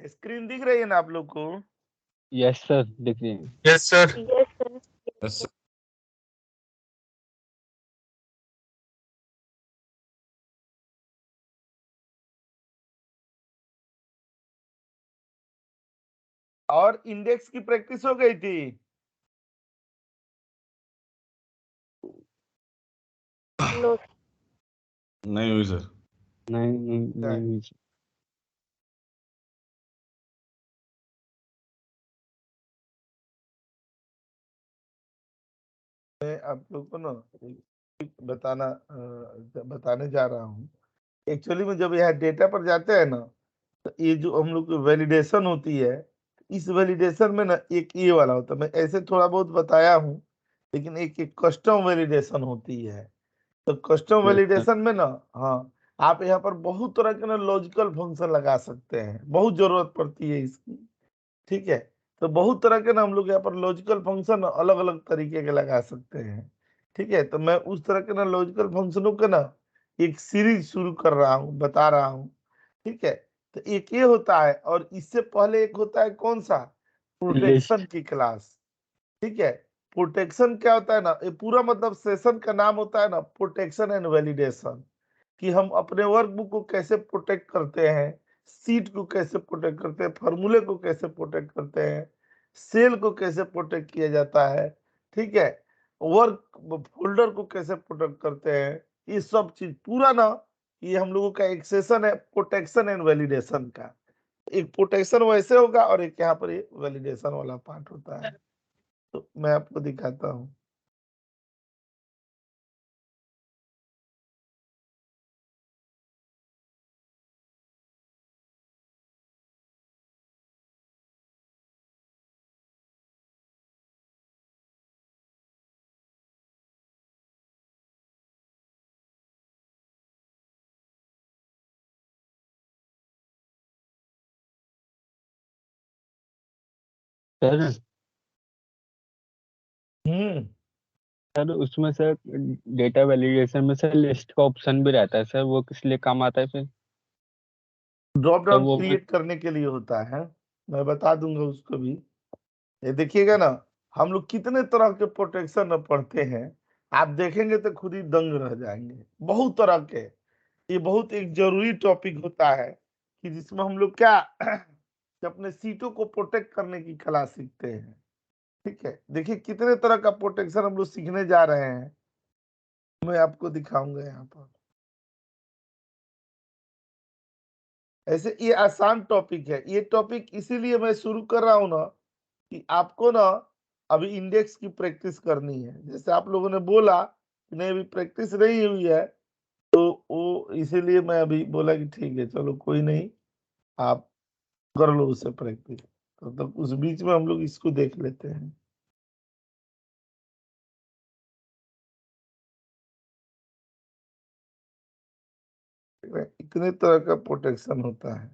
Screen दिख रही है ना आप लोग को? यस सर, दिख रही है। Yes sir. Yes sir. Yes sir. और इंडेक्स की प्रैक्टिस हो गई थी? नो। नहीं हुई सर। नहीं हुई सर। मैं आप लोग को ना बताने जा रहा हूँ। एक्चुअली में जब यह डेटा पर जाते हैं ना, तो ये जो हम लोग की वैलिडेशन होती है, इस वैलिडेशन में ना एक ये वाला होता है, मैं ऐसे थोड़ा बहुत बताया हूँ, लेकिन एक कस्टम वैलिडेशन होती है। तो कस्टम वैलिडेशन में ना, हाँ, आप यहाँ पर बहुत तरह के ना लॉजिकल फंक्शन लगा सकते हैं, बहुत जरूरत पड़ती है इसकी। ठीक है, तो बहुत तरह के ना हम लोग यहाँ पर लॉजिकल फंक्शन अलग अलग तरीके के लगा सकते हैं। ठीक है, तो मैं उस तरह के ना लॉजिकल फंक्शनों के ना एक सीरीज शुरू कर रहा हूँ, बता रहा हूँ। ठीक है, तो एक ये होता है, और इससे पहले एक होता है कौन सा, प्रोटेक्शन की क्लास। ठीक है, प्रोटेक्शन क्या होता है ना, ये पूरा मतलब सेशन का नाम होता है ना प्रोटेक्शन एंड वैलिडेशन, कि हम अपने वर्कबुक को कैसे प्रोटेक्ट करते हैं, सीट को कैसे प्रोटेक्ट करते हैं, फॉर्मूले को कैसे प्रोटेक्ट करते हैं, सेल को कैसे प्रोटेक्ट किया जाता है। ठीक है, वर्क फोल्डर को कैसे प्रोटेक्ट करते हैं, ये सब चीज पूरा ना, ये हम लोगों का एक सेशन है प्रोटेक्शन एंड वैलिडेशन का। एक प्रोटेक्शन वैसे होगा और एक यहाँ पर ये वैलिडेशन वाला पार्ट होता है। तो मैं आपको दिखाता हूँ। सर हम्म उसमें सर डेटा वैलिडेशन में सर लिस्ट का ऑप्शन भी रहता है सर, वो किस लिए काम आता है फिर? ड्रॉप तो डाउन वो क्रिएट करने के लिए होता है, मैं बता दूंगा उसको भी। ये देखिएगा ना, हम लोग कितने तरह के प्रोटेक्शन पढ़ते हैं, आप देखेंगे तो खुद ही दंग रह जाएंगे, बहुत तरह के। ये बहुत एक जरूरी टॉपिक होता है, कि जिसमें हम लोग क्या कि अपने सीटों को प्रोटेक्ट करने की कला सीखते हैं। ठीक है, देखिए कितने तरह का प्रोटेक्शन हम लोग सीखने जा रहे हैं, मैं आपको दिखाऊंगा यहाँ पर। ऐसे ये आसान टॉपिक है, ये टॉपिक इसीलिए मैं शुरू कर रहा हूँ ना, कि आपको ना अभी इंडेक्स की प्रैक्टिस करनी है। जैसे आप लोगों ने बोला कि नहीं अभी प्रैक्टिस नहीं हुई है, तो वो इसीलिए मैं अभी बोला कि ठीक है चलो कोई नहीं, आप कर लो उससे प्रैक्टिस। तो उस बीच में हम लोग इसको देख लेते हैं। इतने तरह का प्रोटेक्शन होता है।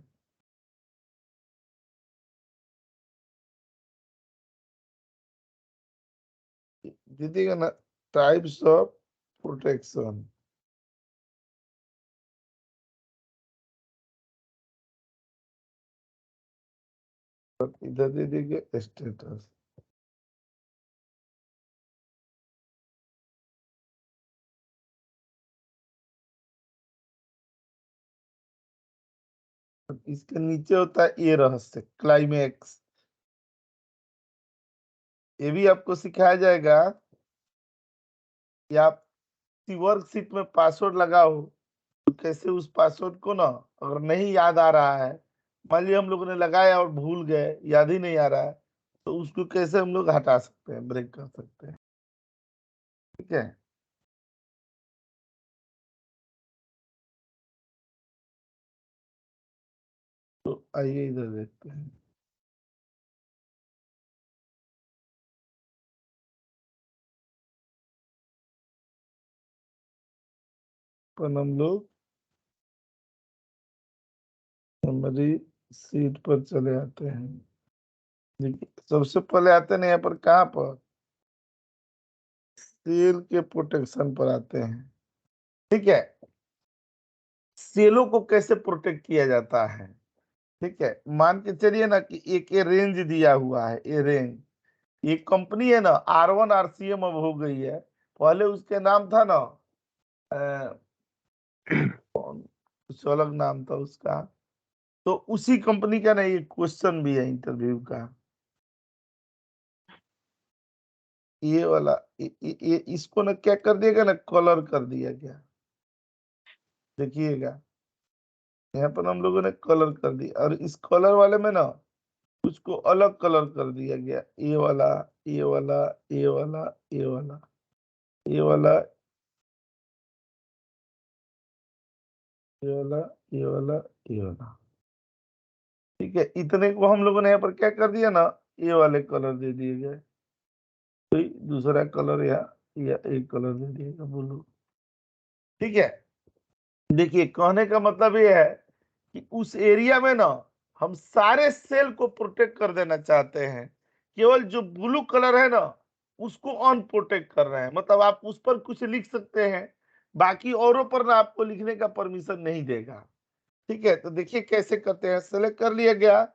दीजिएगा ना, टाइप्स ऑफ प्रोटेक्शन। इधर दे दीजिए स्टेटस। इसके नीचे होता है ये रहस्य, क्लाइमेक्स। ये भी आपको सिखाया जाएगा कि आप वर्कशीट में पासवर्ड लगाओ, तो कैसे उस पासवर्ड को ना, अगर नहीं याद आ रहा है, मान लिया हम लोगों ने लगाया और भूल गए, याद ही नहीं आ रहा है, तो उसको कैसे हम लोग हटा सकते हैं, ब्रेक कर सकते हैं। ठीक है, तो आइए इधर देखते हैं। पर हम लोग समरी सीट पर चले आते हैं। देखिए सबसे पहले आते हैं यहाँ पर, कहाँ पर, सेल के प्रोटेक्शन पर आते हैं। ठीक है, सेलों को कैसे प्रोटेक्ट किया जाता है, ठीक है, मान के चलिए ना कि एक ये रेंज दिया हुआ है, ये रेंज, ये कंपनी है ना R1 RCM अब हो गई है, पहले उसके नाम था ना कुछ अलग नाम था उसका, तो उसी कंपनी का ना ये क्वेश्चन भी है इंटरव्यू का, ये वाला ये इसको ना क्या कर दिएगा ना, कलर कर दिया गया, देखिएगा यहाँ पर हम लोगों ने कलर कर दिया, और इस कलर वाले में ना उसको अलग कलर कर दिया गया, ये वाला, ये वाला, ये वाला, ये वाला, ये वाला, ये वाला, ये वाला, ये वाला। ठीक है, इतने को हम लोगों ने यहाँ पर क्या कर दिया ना, ये वाले कलर दे दिए गए, कोई दूसरा कलर या एक कलर दे दिएगा ब्लू। ठीक है, देखिए कहने का मतलब ये है कि उस एरिया में ना हम सारे सेल को प्रोटेक्ट कर देना चाहते हैं, केवल जो ब्लू कलर है ना उसको अनप्रोटेक्ट कर रहे हैं, मतलब आप उस पर कुछ लिख सकते हैं, बाकी औरों पर ना आपको लिखने का परमिशन नहीं देगा। ठीक है, तो देखिए कैसे करते हैं, सेलेक्ट कर लिया गया,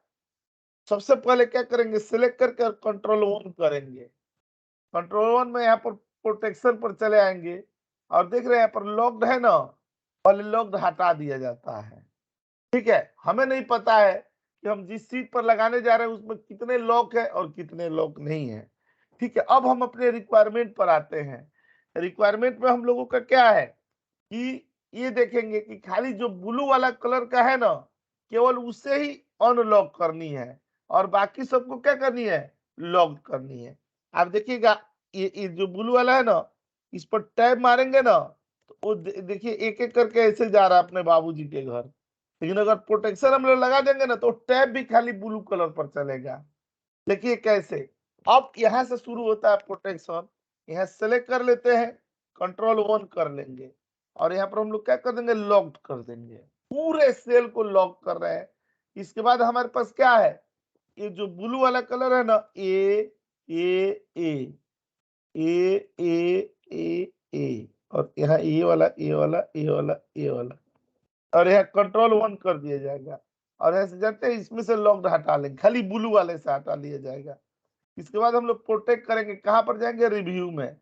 सबसे पहले क्या करेंगे, सिलेक्ट करके कंट्रोल 1 करेंगे, कंट्रोल 1 में यहाँ पर प्रोटेक्शन पर चले आएंगे, और देख रहे हैं यहाँ पर लॉक्ड है ना, पहले लॉक्ड हटा दिया जाता है। ठीक है, हमें नहीं पता है कि हम जिस सीट पर लगाने जा रहे हैं उसमें कितने लॉक है और कितने लॉक नहीं है। ठीक है, अब हम अपने रिक्वायरमेंट पर आते हैं, रिक्वायरमेंट में हम लोगों का क्या है कि ये देखेंगे कि खाली जो ब्लू वाला कलर का है ना केवल उसे ही अनलॉक करनी है, और बाकी सबको क्या करनी है, लॉक करनी है। आप देखिएगा ये जो ब्लू वाला है ना, इस पर टैब मारेंगे ना तो वो देखिए एक एक करके ऐसे जा रहा है अपने बाबूजी के घर, लेकिन अगर प्रोटेक्शन हम लोग लगा देंगे ना तो टैब भी खाली ब्लू कलर पर चलेगा। देखिए कैसे, अब यहां से शुरू होता है प्रोटेक्शन, यहाँ सेलेक्ट कर लेते हैं, कंट्रोल 1 कर लेंगे, और यहाँ पर हम लोग क्या कर देंगे, लॉक कर देंगे, पूरे सेल को लॉक कर रहे हैं। इसके बाद हमारे पास क्या है, ये जो ब्लू वाला कलर है ना, ए ए ए ए ए, और यहाँ ये वाला, ये वाला, ये वाला, ये वाला, और यहाँ कंट्रोल 1 कर दिया जाएगा, और ऐसे जानते हैं इसमें से लॉक्ड हटा लेंगे, खाली ब्लू वाले से हटा लिया जाएगा। इसके बाद हम लोग प्रोटेक्ट करेंगे, कहां पर जाएंगे, रिव्यू में,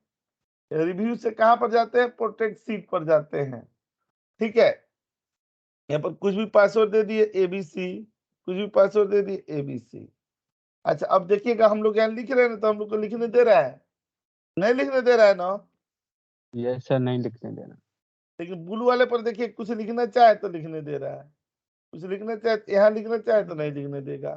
रिव्यू से कहां पर जाते हैं, प्रोटेक्ट सीट पर जाते हैं। ठीक है, यहाँ पर कुछ भी पासवर्ड दे दिए एबीसी, कुछ भी पासवर्ड दे दिए एबीसी। अच्छा अब देखिएगा हम लोग यहाँ लिख रहे हैं ना, तो हम लोग को लिखने दे रहा है, नहीं लिखने दे रहा है ना, यस सर, नहीं लिखने देना। लेकिन ब्लू वाले पर देखिए कुछ लिखना चाहे तो लिखने दे रहा है, कुछ लिखना चाहे यहाँ लिखना चाहे तो नहीं लिखने देगा,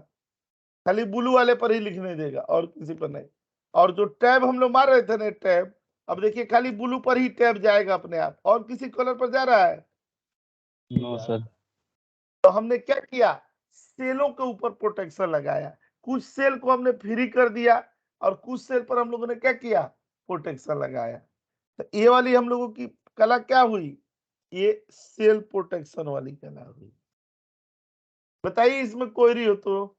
खाली ब्लू वाले पर ही लिखने देगा और किसी पर नहीं। और जो टैब हम लोग मार रहे थे ना टैब, अब देखिए खाली ब्लू पर ही टैब जाएगा अपने आप, और किसी कलर पर जा रहा है, नो सर। तो हमने क्या किया, सेलों के ऊपर प्रोटेक्शन लगाया, कुछ सेल को हमने फ्री कर दिया और कुछ सेल पर हम लोगों ने क्या किया, प्रोटेक्शन लगाया। तो ये वाली हम लोगों की कला क्या हुई, ये सेल प्रोटेक्शन वाली कला हुई। बताइए इसमें क्वेरी हो तो।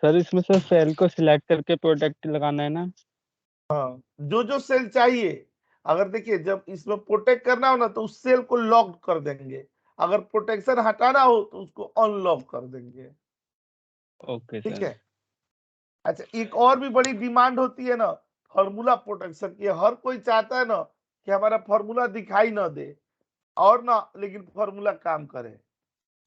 सर इसमें सर सेल को सिलेक्ट करके प्रोटेक्ट लगाना है ना। हाँ, जो सेल चाहिए, अगर देखिए जब इसमें प्रोटेक्ट करना हो ना तो उस सेल को लॉक कर देंगे, अगर प्रोटेक्शन हटाना हो तो उसको अनलॉक कर देंगे। ओके ठीक सर। है, अच्छा एक और भी बड़ी डिमांड होती है ना फॉर्मूला प्रोटेक्शन की, हर कोई चाहता है ना कि हमारा फॉर्मूला दिखाई ना दे, और ना लेकिन फॉर्मूला काम करे,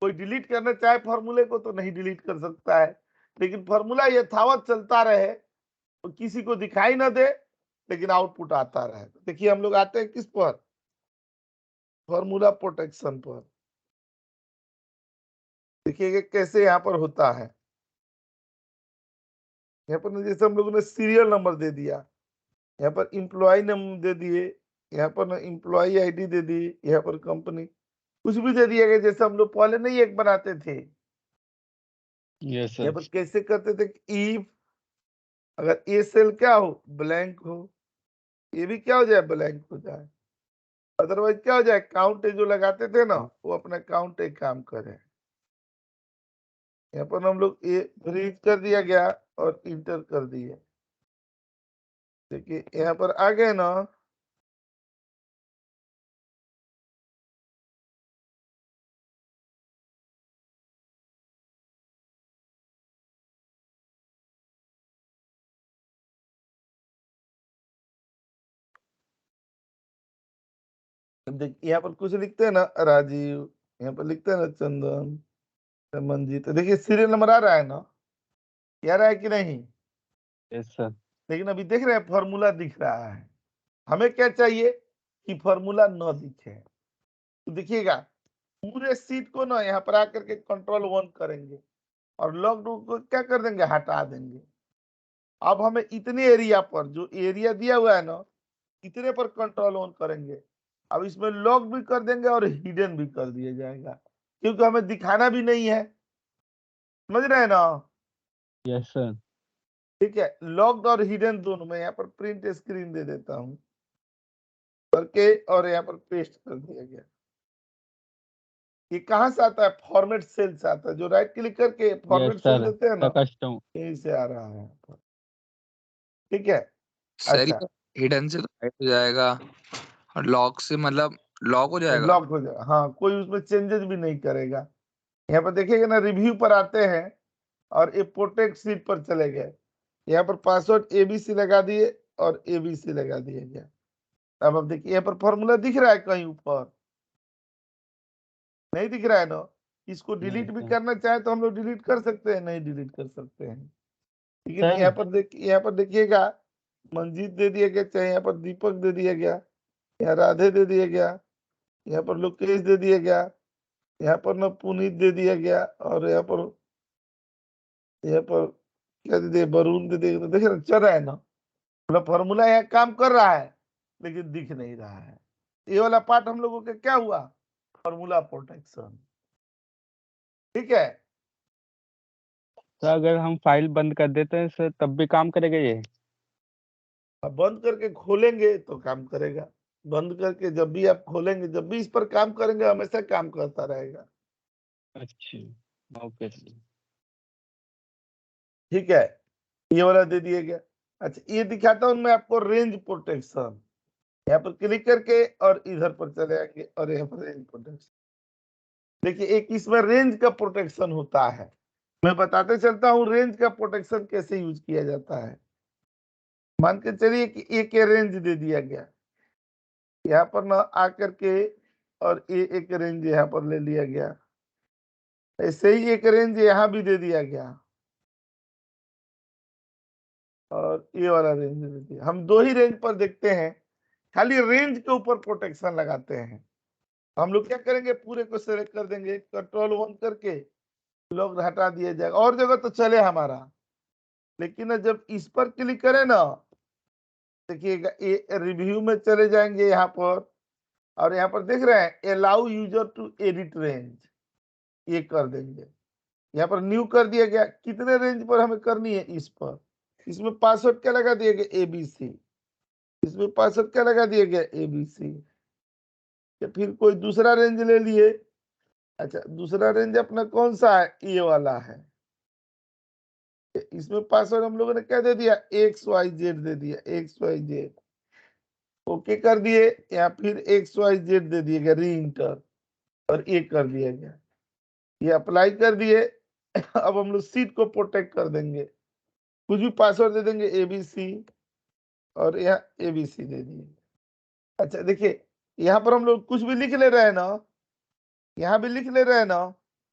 कोई डिलीट करना चाहे फॉर्मूले को तो नहीं डिलीट कर सकता है, लेकिन फॉर्मूला यथावत चलता रहे तो किसी को दिखाई ना दे लेकिन आउटपुट आता रहे। देखिए हम लोग आते हैं किस पर, फॉर्मूला प्रोटेक्शन पर, देखिए कैसे यहाँ पर होता है। यहाँ पर जैसे हम लोगों ने सीरियल नंबर दे दिया, यहाँ पर इम्प्लॉय नंबर दे दिए, यहाँ पर ना इम्प्लॉय आईडी दे दी, यहाँ पर कंपनी कुछ भी दे दिया गया, जैसे हम लोग पहले नहीं एक बनाते थे, यस यहाँ सर। पर कैसे करते थे, इफ अगर ए सेल क्या हो, ब्लैंक हो, ये भी क्या हो जाए, ब्लैंक हो जाए, अदरवाइज क्या हो जाए, काउंट जो लगाते थे ना वो अपना काउंट एक काम करे। यहाँ पर हम लोग ये रीड कर दिया गया और इंटर कर दिए, देखिए यहाँ पर आ गए ना, अब देखिए यहाँ पर कुछ लिखते हैं ना राजीव, यहाँ पर लिखते हैं ना चंदन, रमनजीत, तो देखिए सीरियल नंबर आ रहा है ना, आ रहा है कि नहीं? Yes sir. लेकिन अभी देख रहे हैं फॉर्मूला दिख रहा है। हमें क्या चाहिए कि फॉर्मूला न दिखे। तो देखिएगा पूरे सीट को ना यहाँ पर आकर के कंट्रोल 1 करेंगे और लॉकडाउन को क्या कर देंगे, हटा देंगे। अब हमें इतने एरिया पर, जो एरिया दिया हुआ है ना, इतने पर कंट्रोल 1 करेंगे। अब इसमें लॉक भी कर देंगे और हिडन भी कर दिया जाएगा, क्योंकि हमें दिखाना भी नहीं है, समझ रहे हैं ना? Yes sir. ठीक है, लॉक्ड और हिडन दोनों में यहाँ पर प्रिंट स्क्रीन दे देता हूँ करके, और यहाँ पर पेस्ट कर दिया गया। ये कहाँ से आता है? फॉर्मेट सेल से आता है। जो राइट क्लिक करके फॉर्मेट यस सेल सर, देते हैं ना, कस्टम। यहीं से आ रहा है। ठीक है, सर अच्छा, ये हिडन से तो हाइड हो जाएगा और लॉक से मतलब लॉक हो जाएगा। लॉक हो जाएगा, हाँ, कोई उसमें चेंजेस भी नहीं करेगा। यहाँ पर देखिएगा ना, रिव्यू पर आते हैं और ये प्रोटेक्ट सीट पर चले गए। यहाँ पर पासवर्ड एबीसी लगा दिए और एबीसी लगा दिया गया। अब देखिए यहाँ पर फॉर्मूला दिख रहा है कहीं ऊपर? नहीं दिख रहा है ना? इसको डिलीट भी करना चाहे तो हम लोग डिलीट कर सकते हैं, नहीं डिलीट कर सकते हैं। लेकिन सर। यहाँ पर देखिएगा मंजीत दे दिया गया, चाहे यहाँ पर दीपक दे दिया गया, यहाँ राधे दे दिया गया, यहाँ पर लोकेश दे दिया गया, यहाँ पर ना पुनीत दे दिया गया, और यहाँ पर क्या दे दिया, वरुण दे दिया। तो देख रहे चल रहा है ना, मतलब फॉर्मूला यहाँ काम कर रहा है लेकिन दिख नहीं रहा है। ये वाला पार्ट हम लोगों का क्या हुआ? Formula protection. ठीक है, तो अगर हम फाइल बंद कर देते हैं सर तब भी काम करेगा ये? अब बंद करके खोलेंगे तो काम करेगा। बंद करके जब भी आप खोलेंगे, जब भी इस पर काम करेंगे, हमेशा काम करता रहेगा। अच्छा, ओके। ठीक है, ये वाला दे दिया गया। अच्छा, ये दिखाता हूं मैं आपको रेंज प्रोटेक्शन। यहाँ पर क्लिक करके और इधर पर चले आएंगे और यहाँ पर रेंज प्रोटेक्शन। देखिए एक इसमें रेंज का प्रोटेक्शन होता है, मैं बताते चलता हूँ रेंज का प्रोटेक्शन कैसे यूज किया जाता है। मान के चलिए कि एक रेंज दे दिया गया, यहाँ पर ना आकर के, और ये एक रेंज यहाँ पर ले लिया गया, ऐसे ही एक रेंज यहाँ भी दे दिया गया, और ये वाला रेंज दे दिया। हम दो ही रेंज पर देखते हैं, खाली रेंज के ऊपर प्रोटेक्शन लगाते हैं। हम लोग क्या करेंगे, पूरे को सेलेक्ट कर देंगे, कंट्रोल 1 करके लॉक हटा दिया जाएगा, और जगह तो चले हमारा। लेकिन जब इस पर क्लिक करें ना, देखिएगा ये रिव्यू में चले जाएंगे यहाँ पर, और यहाँ पर देख रहे हैं allow user to edit range, ये कर देंगे। यहाँ पर न्यू कर दिया गया। कितने रेंज पर हमें करनी है? इस पर। इसमें पासवर्ड क्या लगा दिया गया? एबीसी। इसमें पासवर्ड क्या लगा दिया गया? एबीसी। या फिर कोई दूसरा रेंज ले लिए। अच्छा, दूसरा रेंज अपना कौन सा है? ये वाला है। इसमें पासवर्ड हम लोगों ने क्या दे दिया? XYZ दे दिया, XYZ। ओके कर दिए, या फिर XYZ दे दिया गया, री इंटर, और ये कर दिया गया। ये अप्लाई कर दिए। अब हम लोग सीट को प्रोटेक्ट कर देंगे, कुछ भी पासवर्ड दे देंगे, एबीसी, और यहाँ एबीसी दे दिए। अच्छा देखिए, यहाँ पर हम लोग कुछ भी लिख ले रहे हैं ना, यहाँ भी लिख ले रहे हैं ना,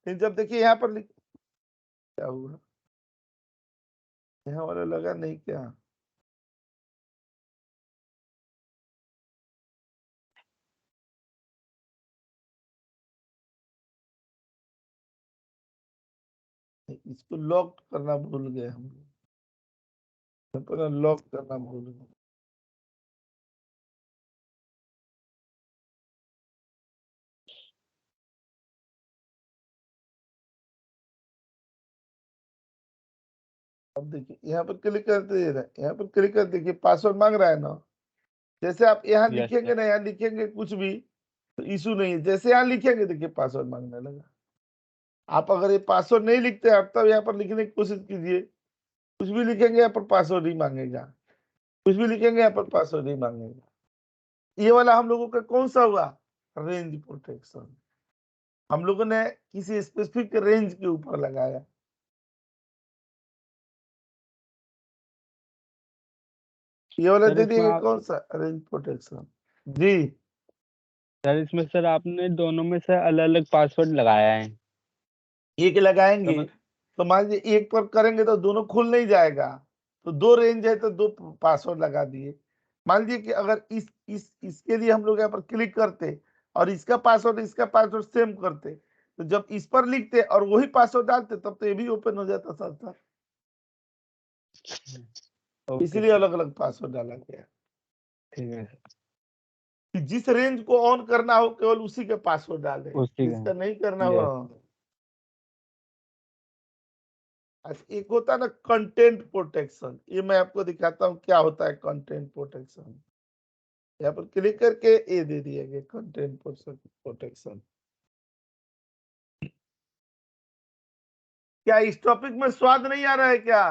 फिर जब देखिए यहाँ पर क्या हुआ, यहाँ वाला लगा नहीं क्या? इसको लॉक करना भूल गए हम लोग, लॉक करना भूल गए। अब देखिए यहाँ पर क्लिक करते, यहाँ पर क्लिक कर, देखिए पासवर्ड मांग रहा है ना। जैसे आप यहाँ यस लिखेंगे ना, यहाँ लिखेंगे कुछ भी तो इशू नहीं है। जैसे यहाँ लिखेंगे देखिए पासवर्ड मांगने लगा। आप अगर ये पासवर्ड नहीं लिखते आप तब यहाँ पर लिखने की कोशिश कीजिए, कुछ भी लिखेंगे यहाँ पर पासवर्ड ही मांगेगा, कुछ भी लिखेंगे यहाँ पर पासवर्ड ही मांगेगा। ये वाला हम लोगों का कौन सा हुआ? Range protection. हम लोगों ने किसी स्पेसिफिक रेंज के ऊपर लगाया। ये वाला सर दे इसमें दिएगा आप कौन सा? Range protection. जी सर इसमें सर आपने दोनों में से अलग अलग पासवर्ड लगाया है। एक लगाएंगे समझ- तो मान लीजिए एक पर करेंगे तो दोनों खुल नहीं जाएगा, तो दो रेंज है तो दो पासवर्ड लगा दिए। मान लीजिए कि अगर इसके लिए हम लोग यहाँ पर क्लिक करते और इसका पासवर्ड सेम करते, तो जब इस पर लिखते और वही पासवर्ड डालते तब तो ये भी ओपन हो जाता सर। ओके इसीलिए सर, अलग अलग पासवर्ड डाला गया ठीक है सर, कि जिस रेंज को ऑन करना हो केवल उसी के पासवर्ड डाले, उसी जिसका का नहीं करना हो। यस। अच्छा, एक होता है ना कंटेंट प्रोटेक्शन, ये मैं आपको दिखाता हूँ क्या होता है कंटेंट प्रोटेक्शन। यहाँ पर क्लिक करके ये दे दिया गया कंटेंट प्रोटेक्शन। क्या इस टॉपिक में स्वाद नहीं आ रहा है क्या?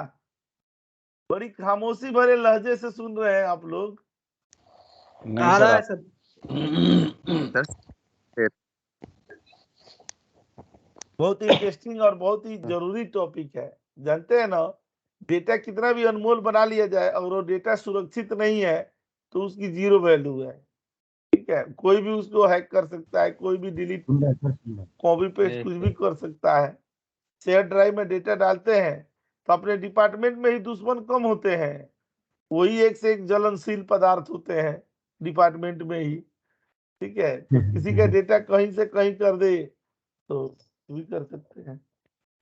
बड़ी खामोशी भरे लहजे से सुन रहे हैं आप लोग। नहीं आ सर रहा है आप सर। सर बहुत इंटरेस्टिंग और बहुत ही जरूरी टॉपिक है। जानते हैं ना, डेटा कितना भी अनमोल बना लिया जाए, अगर वो डेटा सुरक्षित नहीं है तो उसकी जीरो वैल्यू है। ठीक है, कोई भी उसको हैक कर सकता है, कोई भी डिलीट कॉपी पेस्ट यस कुछ भी सर, कर सकता है। शेयर ड्राइव में डेटा डालते हैं तो अपने डिपार्टमेंट में ही दुश्मन कम होते हैं, वही एक से एक जलनशील पदार्थ होते हैं डिपार्टमेंट में ही। ठीक है, तो किसी का डेटा कहीं से कहीं कर दे तो भी कर सकते हैं।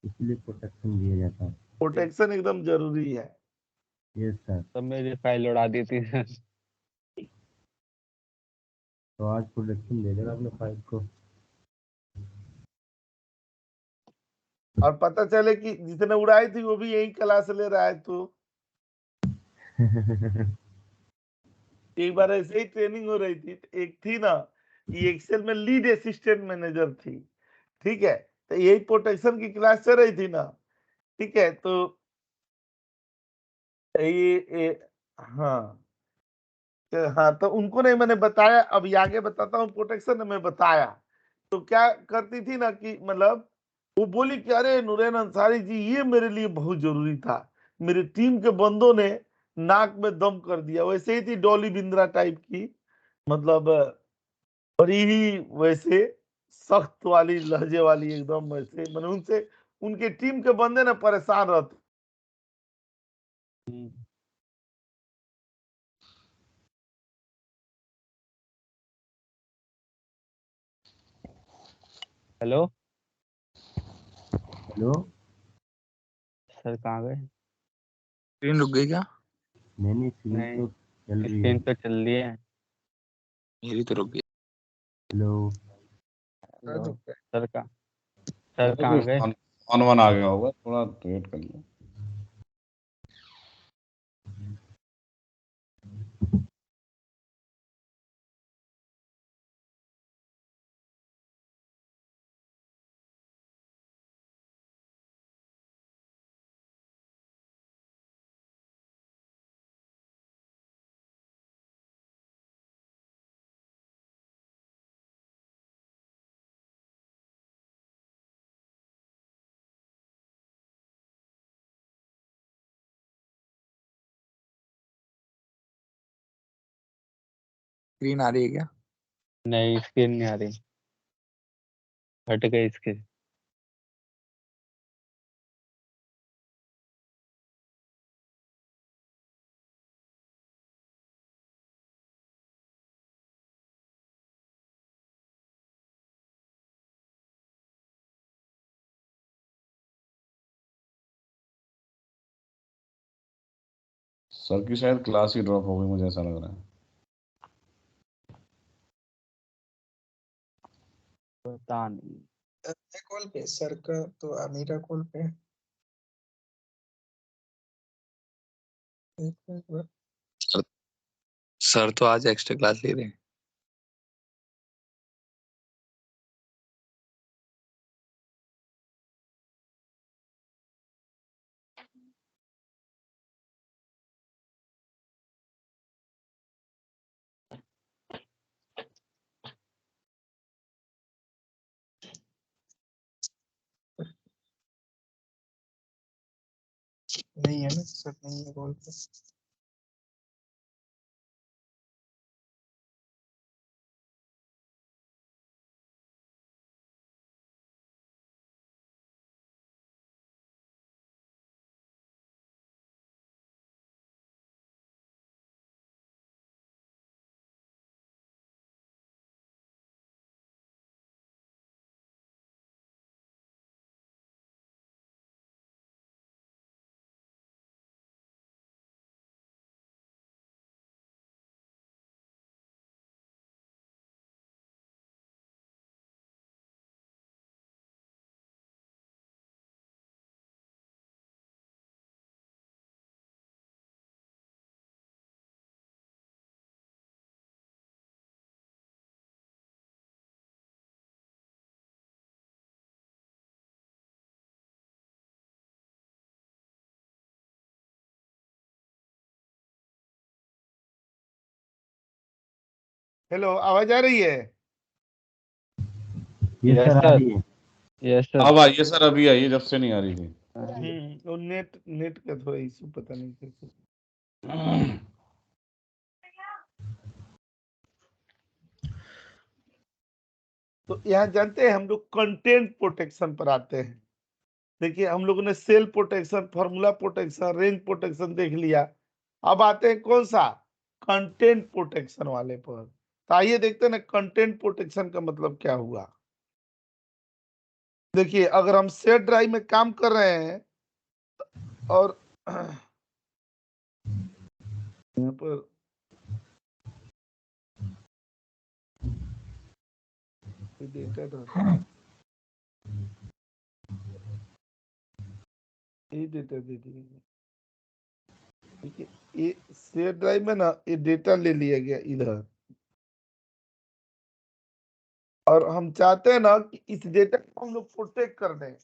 इसलिए प्रोटेक्शन दिया जाता है। प्रोटेक्शन एकदम जरूरी है। Yes sir. तो मेरी फाइल उड़ा दी थी सर। तो आज प्रोटेक्शन दे देना अपने फाइल को। और पता चले कि जिसने उड़ाई थी वो भी यही क्लास ले रहा है, तो एक बार ऐसे ही ट्रेनिंग हो रही थी, तो एक थी ना, ये एक्सेल में लीड असिस्टेंट मैनेजर थी। ठीक है, तो यही प्रोटेक्शन की क्लास चल रही थी ना। ठीक है, तो ये हाँ, हाँ तो उनको नहीं मैंने बताया, अब ये आगे बताता हूँ। प्रोटेक्शन में बताया तो क्या करती थी ना कि मतलब वो बोली कि अरे नूरैन अंसारी जी, ये मेरे लिए बहुत जरूरी था, मेरे टीम के बंदों ने नाक में दम कर दिया। वैसे ही थी डॉली बिंद्रा टाइप की, मतलब बड़ी ही वैसे सख्त वाली लहजे वाली, एकदम वैसे, मैंने उनसे उनके टीम के बंदे ना परेशान रहते। Hello hello. सर, कहाँ गए? स्क्रीन रुक गई क्या? नहीं स्क्रीन नहीं, तो चल रही है। स्क्रीन तो चल रही है। मेरी तो रुक गई। हेलो। हेलो सर, कहाँ गए? ऑन वन आ गया होगा, थोड़ा वेट कर लो। स्क्रीन आ रही है क्या? नहीं, स्क्रीन नहीं आ रही, हट गई स्क्रीन। सर की शायद क्लास ही ड्रॉप हो गई, मुझे ऐसा लग रहा है। पता नहीं। कॉल पे सर का तो मेरा कॉल पे है। एक मिनट। सर तो आज एक्स्ट्रा क्लास ले रहे हैं। नहीं है ना सर, नहीं है कॉल पे। हेलो, आवाज आ रही है? ये यस सर आ सर रही है। यस सर अब आई है सर, अभी आई है, जब से नहीं आ रही थी। वो नेट नेट का थोड़ा इशू, पता नहीं कैसे। तो यहाँ जानते हैं हम लोग कंटेंट प्रोटेक्शन पर आते हैं। देखिए हम लोगों ने cell protection, formula protection, range protection देख लिया। अब आते हैं कौन सा, कंटेंट प्रोटेक्शन वाले पर। तो आइए देखते हैं ना कंटेंट प्रोटेक्शन का मतलब क्या हुआ। देखिए अगर हम शेयर ड्राइव में काम कर रहे हैं और यहाँ पर डेटा ये डेटा दे दिए, ठीक है। ये शेयर ड्राइव में ना ये डेटा ले लिया गया इधर, और हम चाहते हैं ना कि इस डेटा को हम लोग प्रोटेक्ट कर दें,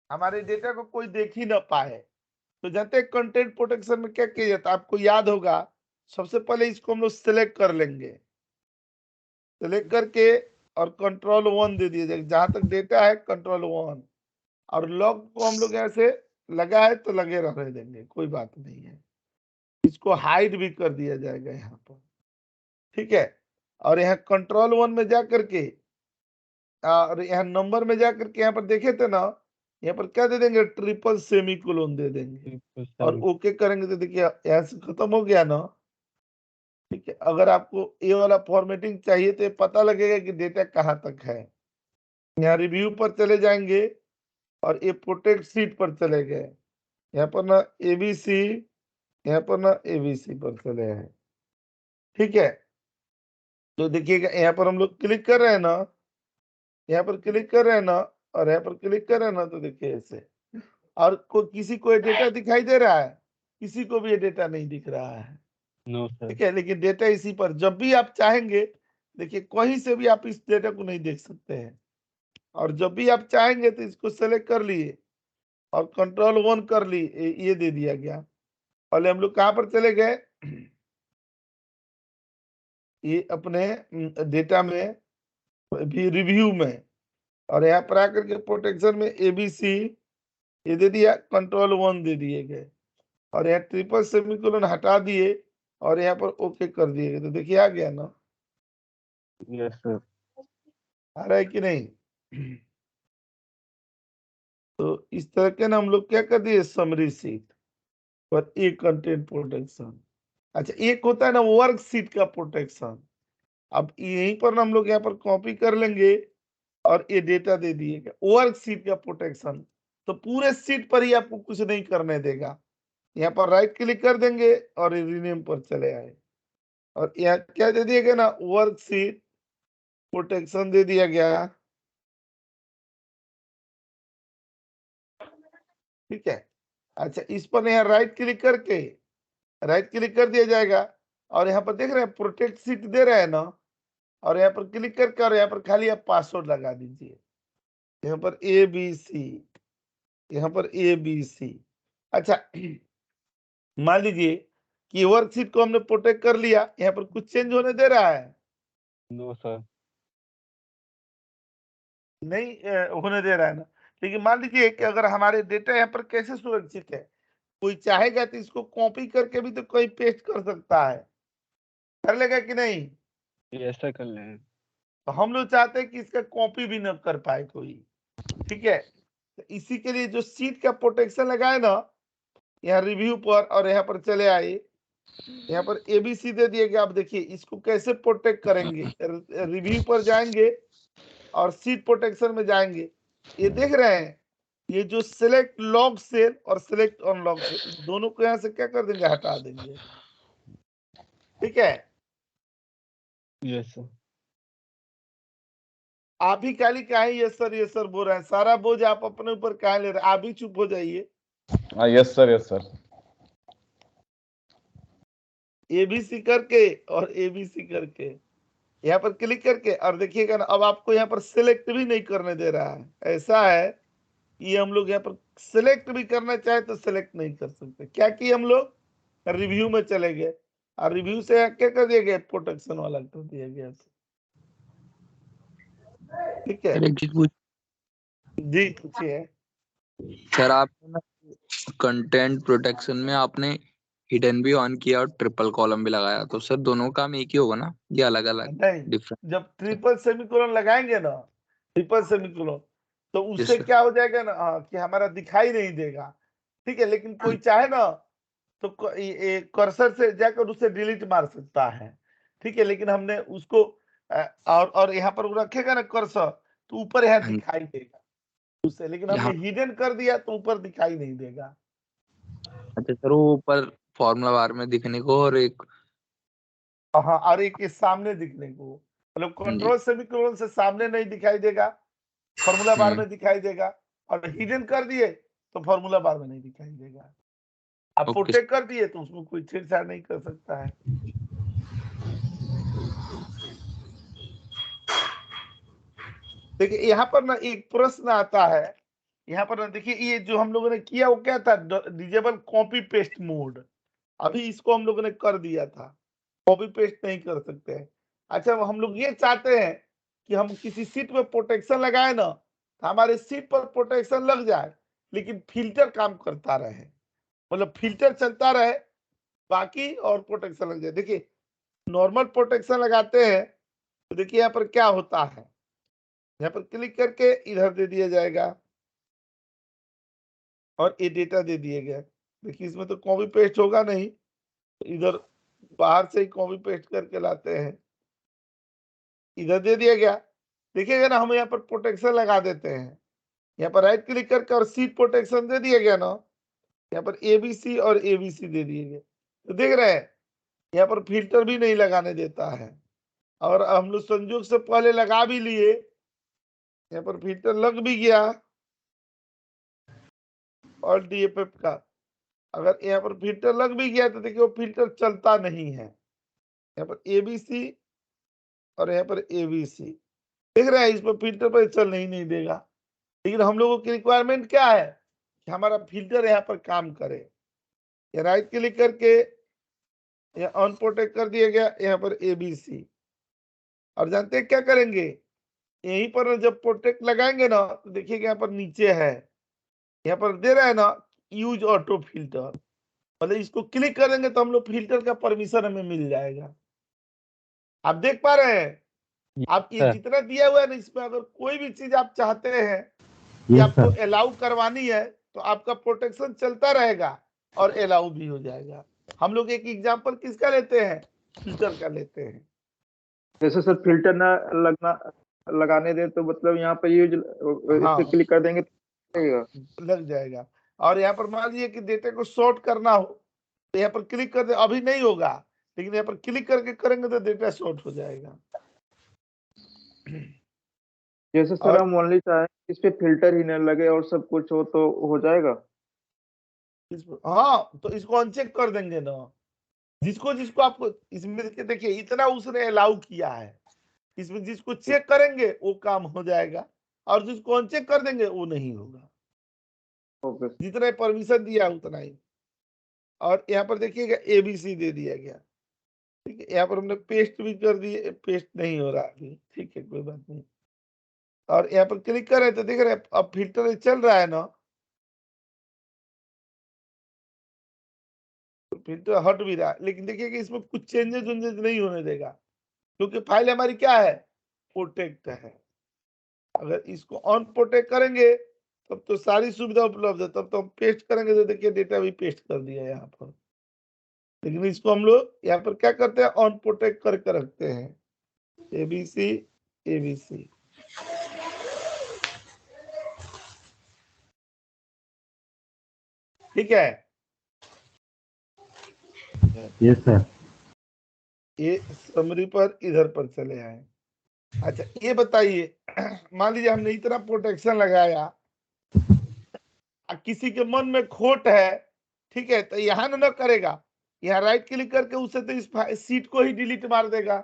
हमारे डेटा को कोई देख ही ना पाए। तो जानते हैं कंटेंट प्रोटेक्शन में क्या किया जाता है, आपको याद होगा। सबसे पहले इसको हम लोग सिलेक्ट कर लेंगे, सिलेक्ट करके और कंट्रोल 1 दे दिया जाएगा, जहां तक डेटा है कंट्रोल 1, और लॉग को हम लोग ऐसे लगा है तो लगे रहने देंगे, कोई बात नहीं है। इसको हाइड भी कर दिया जाएगा यहाँ पर, ठीक है। और यहाँ कंट्रोल 1 में जा करके और यहाँ नंबर में जा करके यहाँ पर देखे थे ना, यहाँ पर क्या दे देंगे, ट्रिपल सेमीकोलन दे देंगे और ओके करेंगे तो देखिए यहाँ से खत्म हो गया ना, ठीक है। अगर आपको ये वाला फॉर्मेटिंग चाहिए तो ये पता लगेगा कि डेटा कहाँ तक है। यहाँ रिव्यू पर चले जाएंगे और ये प्रोटेक्ट सीट पर चले गए, यहाँ पर ना एबीसी, यहाँ पर ना एबीसी पर चले हैं, ठीक है। तो देखिएगा यहाँ पर हम लोग क्लिक कर रहे हैं ना, यहाँ पर क्लिक कर रहे हैं ना, और यहाँ पर क्लिक कर रहे हैं ना, तो देखिए ऐसे, और किसी को ये डेटा दिखाई दे रहा है, किसी को भी ये डेटा नहीं दिख रहा है, नो सर ठीक है। लेकिन डेटा इसी पर, जब भी आप चाहेंगे, देखिए कहीं से भी आप इस डेटा को नहीं देख सकते हैं, और जब भी आप चाहेंगे तो इसको सेलेक्ट कर लिए और कंट्रोल 1 कर ली, ये दे दिया गया। पहले हम लोग कहाँ पर चले गए, ये अपने डेटा में भी रिव्यू में, और यहाँ पर आकर के प्रोटेक्शन में एबीसी ये दे दिया, कंट्रोल 1 दे दिए गए, और यहाँ ट्रिपल सेमीकोलन हटा दिए और यहाँ पर ओके कर दिए गए। तो देखिए आ गया ना, यस सर आ रहा है कि नहीं। तो इस तरह के ना हम लोग क्या कर दिए, समरी सीट पर एक कंटेंट प्रोटेक्शन। अच्छा एक होता है ना वर्क सीट का प्रोटेक्शन। अब यहीं पर ना हम लोग यहाँ पर कॉपी कर लेंगे और ये डेटा दे दिएगा, वर्क सीट का प्रोटेक्शन। तो पूरे सीट पर ही आपको कुछ नहीं करने देगा, यहाँ पर राइट क्लिक कर देंगे और रीनेम पर चले आए, और यहाँ क्या दे दिया गया ना, वर्क सीट प्रोटेक्शन दे दिया गया, ठीक है। अच्छा इस पर यहाँ राइट क्लिक करके राइट क्लिक कर दिया जाएगा, और यहाँ पर देख रहे हैं प्रोटेक्ट सीट दे रहे हैं ना, और यहाँ पर क्लिक करके और यहाँ पर खाली आप पासवर्ड लगा दीजिए, यहाँ पर ABC, यहाँ पर ABC। अच्छा मान लीजिए कि वर्कशीट को हमने प्रोटेक्ट कर लिया, यहाँ पर कुछ चेंज होने दे रहा है, नो सर नहीं होने दे रहा है ना। लेकिन मान लीजिए कि अगर हमारे डेटा यहाँ पर कैसे सुरक्षित है, कोई चाहेगा तो इसको कॉपी करके भी तो कोई पेस्ट कर सकता है, कर लेगा कि नहीं। यस सर कर लें तो हम लोग चाहते हैं कि इसका कॉपी भी न कर पाए कोई, ठीक है। तो इसी के लिए जो सीट का प्रोटेक्शन लगाए ना, यहाँ रिव्यू पर और यहाँ पर चले आए, यहाँ पर ABC दे दिए गया। अब देखिए इसको कैसे प्रोटेक्ट करेंगे, रिव्यू पर जाएंगे और सीट प्रोटेक्शन में जाएंगे, ये देख रहे हैं ये जो सिलेक्ट लॉग सेल और सिलेक्ट ऑन लॉग सेल, दोनों को यहाँ से क्या कर देंगे, हटा देंगे, ठीक है। यस सर आप ही खाली काहे ये सर बोल रहे हैं, सारा बोझ आप अपने ऊपर काहे ले रहे हैं, आप ही चुप हो जाइए। हाँ yes sir, yes sir. ABC करके और ABC करके यहाँ पर क्लिक करके, और देखिएगा ना अब आपको यहाँ पर सिलेक्ट भी नहीं करने दे रहा है। ऐसा है कि हम लोग यहाँ पर सिलेक्ट भी करना चाहे तो सिलेक्ट नहीं कर सकते। क्या किए हम लोग, रिव्यू में चले गए, और रिव्यू से क्या कर दिया गया, प्रोटेक्शन वाला कर दिया गया। ठीक है सर एक चीज पूछ जी, पूछिए। सर, आपने ना कंटेंट प्रोटेक्शन में आपने हिडन भी ऑन किया और ट्रिपल कॉलम भी लगाया, तो सर दोनों काम एक ही होगा ना, ये अलग अलग नहीं, डिफरेंट? जब ट्रिपल सेमीकोलन लगाएंगे ना, ट्रिपल सेमीकोलन, तो उससे सर। क्या हो जाएगा ना, कि हमारा दिखाई नहीं देगा। ठीक है, लेकिन कोई चाहे ना तो कर्सर से जाकर उसे डिलीट मार सकता है। ठीक है, लेकिन हमने उसको और यहाँ पर रखेगा ना कर्सर, तो ऊपर यहाँ हाँ, दिखाई देगा उससे, लेकिन हमने यहाँ हिडन कर दिया तो ऊपर दिखाई नहीं देगा। अच्छा सर, वो ऊपर फॉर्मूला बार में दिखने को और एक हाँ, और एक के सामने दिखने को, मतलब जी। कंट्रोल सेमीकोलन से सामने नहीं दिखाई देगा, फॉर्मूला बार में दिखाई देगा, और हिडन कर दिए तो फॉर्मूला बार में नहीं दिखाई देगा। आप ओके प्रोटेक्ट कर दिए तो उसमें कोई छेड़छाड़ नहीं कर सकता है। देखिए यहाँ पर ना एक प्रश्न आता है, यहाँ पर ना देखिए, ये जो हम लोगों ने किया वो क्या था, डिजेबल कॉपी पेस्ट मोड। अभी इसको हम लोगों ने कर दिया था, कॉपी पेस्ट नहीं कर सकते हैं। अच्छा, हम लोग ये चाहते हैं कि हम किसी सीट में प्रोटेक्शन लगाए ना, तो हमारे सीट पर प्रोटेक्शन लग जाए, लेकिन फिल्टर काम करता रहे, मतलब फिल्टर चलता रहे बाकी, और प्रोटेक्शन लग जाए। देखिए नॉर्मल प्रोटेक्शन लगाते हैं तो देखिए यहाँ पर क्या होता है, यहाँ पर क्लिक करके इधर दे दिया जाएगा और ये डेटा दे दिया गया। देखिए इसमें तो कॉपी पेस्ट होगा नहीं, तो इधर बाहर से ही कॉपी पेस्ट करके लाते हैं, इधर दे दिया गया। देखिएगा ना, हम यहाँ पर प्रोटेक्शन लगा देते हैं, यहाँ पर राइट क्लिक करके और सीट प्रोटेक्शन दे दिया गया ना, यहाँ पर एबीसी और एबीसी दे दिए गए, तो देख रहे हैं यहाँ पर फिल्टर भी नहीं लगाने देता है, और हम लोग संयोग से पहले लगा भी लिए, यहाँ पर फिल्टर लग भी गया, और डीएफएफ का अगर यहाँ पर फिल्टर लग भी गया तो देखिए वो फिल्टर चलता नहीं है, यहाँ पर एबीसी और यहाँ पर एबीसी, देख रहे हैं, इस पर फिल्टर पर चल नहीं देगा। लेकिन हम लोगों की रिक्वायरमेंट क्या है कि हमारा फिल्टर यहाँ पर काम करे। या राइट क्लिक करके या ऑन प्रोटेक्ट कर दिया गया, यहाँ पर एबीसी, और जानते हैं क्या करेंगे, यहीं पर जब प्रोटेक्ट लगाएंगे ना, तो देखिए यहाँ पर नीचे है, यहाँ पर दे रहा है ना यूज ऑटो फिल्टर, मतलब इसको क्लिक करेंगे तो हम लोग फिल्टर का परमिशन हमें मिल जाएगा। आप देख पा रहे हैं, आप ये सर। जितना दिया हुआ है ना, इसमें अगर कोई भी चीज आप चाहते हैं कि आपको अलाउ करवानी है, तो आपका प्रोटेक्शन चलता रहेगा और अलाउ भी हो जाएगा। हम लोग एक एग्जांपल किसका लेते हैं, फिल्टर का लेते हैं। जैसे सर फिल्टर ना लगाने दे तो मतलब यहाँ पे यूज इस हाँ, पे क्लिक कर देंगे तो लगेगा। लग जाएगा। और यहाँ पर मान लीजिए कि डेटा को शॉर्ट करना हो, तो यहाँ पर क्लिक कर दे, अभी नहीं होगा, लेकिन यहाँ पर क्लिक करके करेंगे तो डेटा शॉर्ट हो जाएगा। जैसे सर और हम ओनली चाहें इस पे फिल्टर ही न लगे और सब कुछ हो तो हो जाएगा। हाँ, तो इसको अनचेक कर देंगे ना, जिसको जिसको आपको इसमें देखिए इतना उसने अलाउ किया है, इसमें जिसको चेक करेंगे वो काम हो जाएगा, और जिसको अनचेक कर देंगे वो नहीं होगा। ओके जितना परमिशन दिया उतना ही। और यहाँ पर देखिएगा एबीसी दे दिया गया, ठीक है, यहाँ पर हमने पेस्ट भी कर दिए, पेस्ट नहीं हो रहा अभी, ठीक है, कोई बात नहीं। और यहाँ पर क्लिक कर रहे तो देख रहे हैं अब फिल्टर चल रहा है ना, फिल्टर हट भी रहा है, लेकिन देखिए कि इसमें कुछ चेंजेस नहीं होने देगा, क्योंकि फाइल हमारी क्या है, प्रोटेक्ट है। अगर इसको ऑन प्रोटेक्ट करेंगे तब तो सारी सुविधा उपलब्ध है, तब तो हम पेस्ट करेंगे तो देखिए डेटा भी पेस्ट कर दिया यहाँ पर। लेकिन इसको हम लोग यहाँ पर क्या करते हैं, ऑन प्रोटेक्ट करके रखते हैं, एबीसी एबीसी। ठीक है, यस सर। ये समरी पर इधर पर चले आए। अच्छा ये बताइए, मान लीजिए हमने इतना प्रोटेक्शन लगाया, किसी के मन में खोट है, ठीक है, तो यहाँ ना करेगा, यहाँ राइट क्लिक करके उसे तो इस सीट को ही डिलीट मार देगा,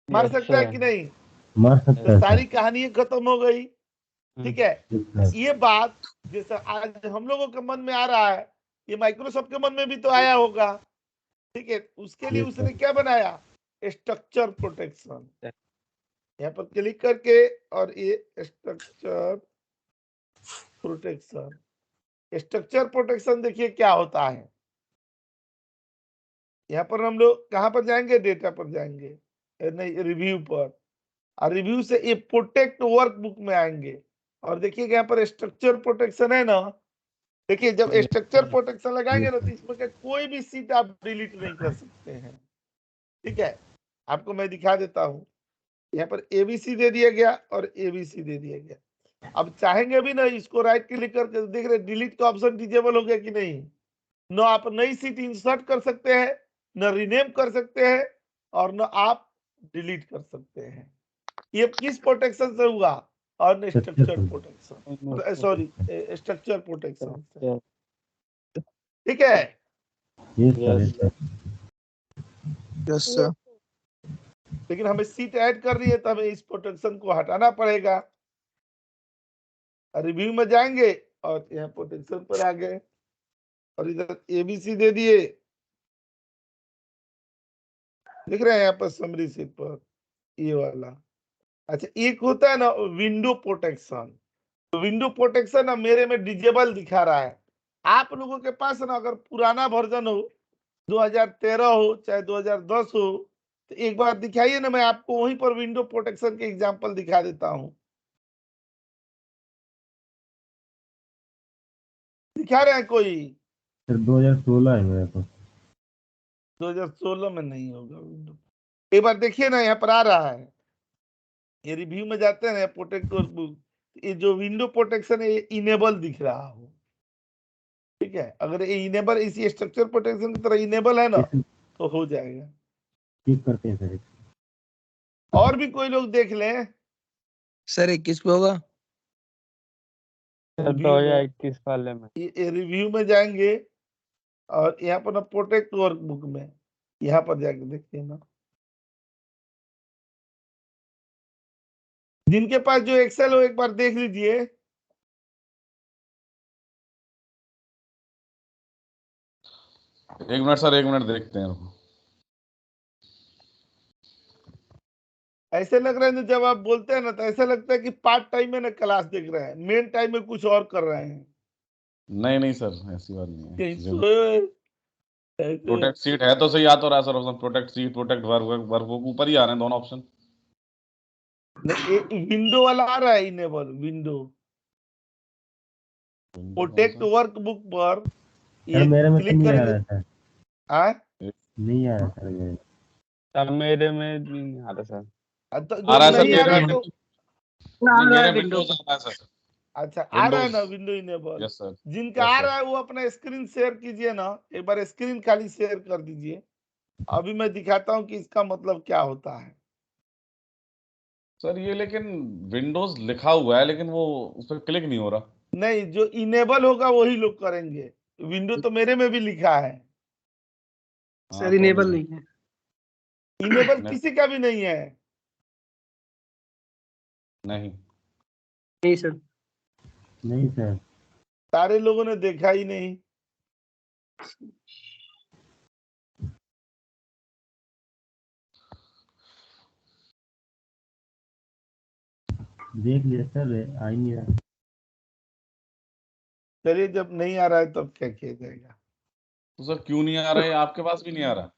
मार सकता है कि नहीं, मार सकता तो है सारी कहानी खत्म हो गई। ठीक है, सर। ये बात जैसे आज हम लोगों के मन में आ रहा है, ये माइक्रोसॉफ्ट के मन में भी तो आया होगा। ठीक है, उसके लिए Yes, उसने sir. क्या बनाया, स्ट्रक्चर प्रोटेक्शन। यहाँ पर क्लिक करके और ये स्ट्रक्चर प्रोटेक्शन, स्ट्रक्चर प्रोटेक्शन देखिए क्या होता है। यहाँ पर हम लोग कहाँ पर जाएंगे, डेटा पर जाएंगे, नहीं रिव्यू पर, और रिव्यू से ये प्रोटेक्ट वर्कबुक में आएंगे और देखिएगा यहाँ पर स्ट्रक्चर प्रोटेक्शन है ना। देखिए जब स्ट्रक्चर प्रोटेक्शन लगाएंगे ना तो इसमें का कोई भी सीट आप डिलीट नहीं कर सकते हैं। ठीक है, आपको मैं दिखा देता हूँ, यहाँ पर एबीसी दे दिया गया और एबीसी दे दिया गया। अब चाहेंगे भी ना इसको राइट क्लिक करके देख रहे डिलीट का ऑप्शन डिजेबल हो गया कि नहीं। न आप नई सीट इंसर्ट कर सकते हैं, न रीनेम कर सकते हैं, और न आप डिलीट कर सकते हैं। ये किस प्रोटेक्शन से हुआ, और structure protection, sorry structure protection से। ठीक है, Yes, sir. Yes, sir. Yes sir. लेकिन हमें सीट ऐड कर रही है तो हमें इस प्रोटेक्शन को हटाना पड़ेगा। रिव्यू में जाएंगे और यहाँ प्रोटेक्शन पर आ गए और इधर एबीसी दे दिए। दिख रहे हैं यहाँ पर समरी सीट पर ये वाला। अच्छा, एक होता है ना विंडो प्रोटेक्शन। तो विंडो प्रोटेक्शन ना मेरे में डिजेबल दिखा रहा है। आप लोगों के पास ना अगर पुराना वर्जन हो, 2013 हो चाहे 2010 हो, तो एक बार दिखाइए ना, मैं आपको वहीं पर विंडो प्रोटेक्शन के एग्जांपल दिखा देता हूं। दिखा रहे हैं कोई? सर 2016 है मेरे पास। 2016 में नहीं होगा विंडो। एक बार देखिए ना, यहाँ पर आ रहा है, ये रिव्यू में जाते हैं प्रोटेक्ट वर्कबुक, ये जो विंडो प्रोटेक्शन है ये इनेबल दिख रहा हो। ठीक है, अगर ये इनेबल इसी स्ट्रक्चर प्रोटेक्शन की तरह इनेबल है ना तो हो जाएगा। ठीक करते हैं सर। और भी कोई लोग देख लें। सर 21 पे होगा। रिव्यू में 2021 वाले में ये रिव्यू में जाएंगे और यहाँ पर ना प्रोटेक्ट वर्कबुक में यहाँ पर जाके देखिए ना, जिनके पास जो एक्सेल हो एक बार देख लीजिए। एक मिनट सर, एक मिनट देखते हैं। ऐसे लग रहा है ना, जब आप बोलते हैं ना तो ऐसा लगता है कि पार्ट टाइम में ना क्लास देख रहे हैं, मेन टाइम में कुछ और कर रहे हैं। नहीं नहीं सर, ऐसी बात नहीं है। कहीं सोए ऐसे। प्रोटेक्ट सीट है तो सही आ तो रहा है sir option, protect seat protect work ऊपर ही आ रहे हैं दोनों ऑप्शन। विंडो वाला आ रहा है इनेबल विंडो प्रोटेक्ट वर्कबुक पर सर ये मेरे में तो क्लिक नहीं आ करेंगे। रहा है सर। हाँ? नहीं आ रहा सर मेरे में। तब मेरे में भी नहीं आ रहा सर। तो आ रहा जब है सर, नहीं आ रहा मेरे तो मेरे विंडोज आ रहा है सर। अच्छा आ रहा है ना Windows। Window enable. Yes sir. जिनका Yes, आ sir. रहा है वो अपना स्क्रीन शेयर कीजिए ना, एक बार स्क्रीन खाली शेयर कर दीजिए। अभी मैं दिखाता हूँ कि इसका मतलब क्या होता है। सर ये लेकिन विंडोज लिखा हुआ है लेकिन वो उस पर क्लिक नहीं हो रहा। नहीं, जो इनेबल होगा वही लोग करेंगे। विंडो तो मेरे में भी लिखा है। हाँ, सर तो इनेबल नहीं है। इनेबल नहीं। किसी का भी नहीं है। नहीं नहीं सर। नहीं सर। सारे लोगों ने देखा ही नहीं। देख लिया सर, आ ही नहीं रहा। चलिए, जब नहीं आ रहा है तब क्या किया जाएगा। तो सर क्यों नहीं आ रहा है, आपके पास भी नहीं आ रहा?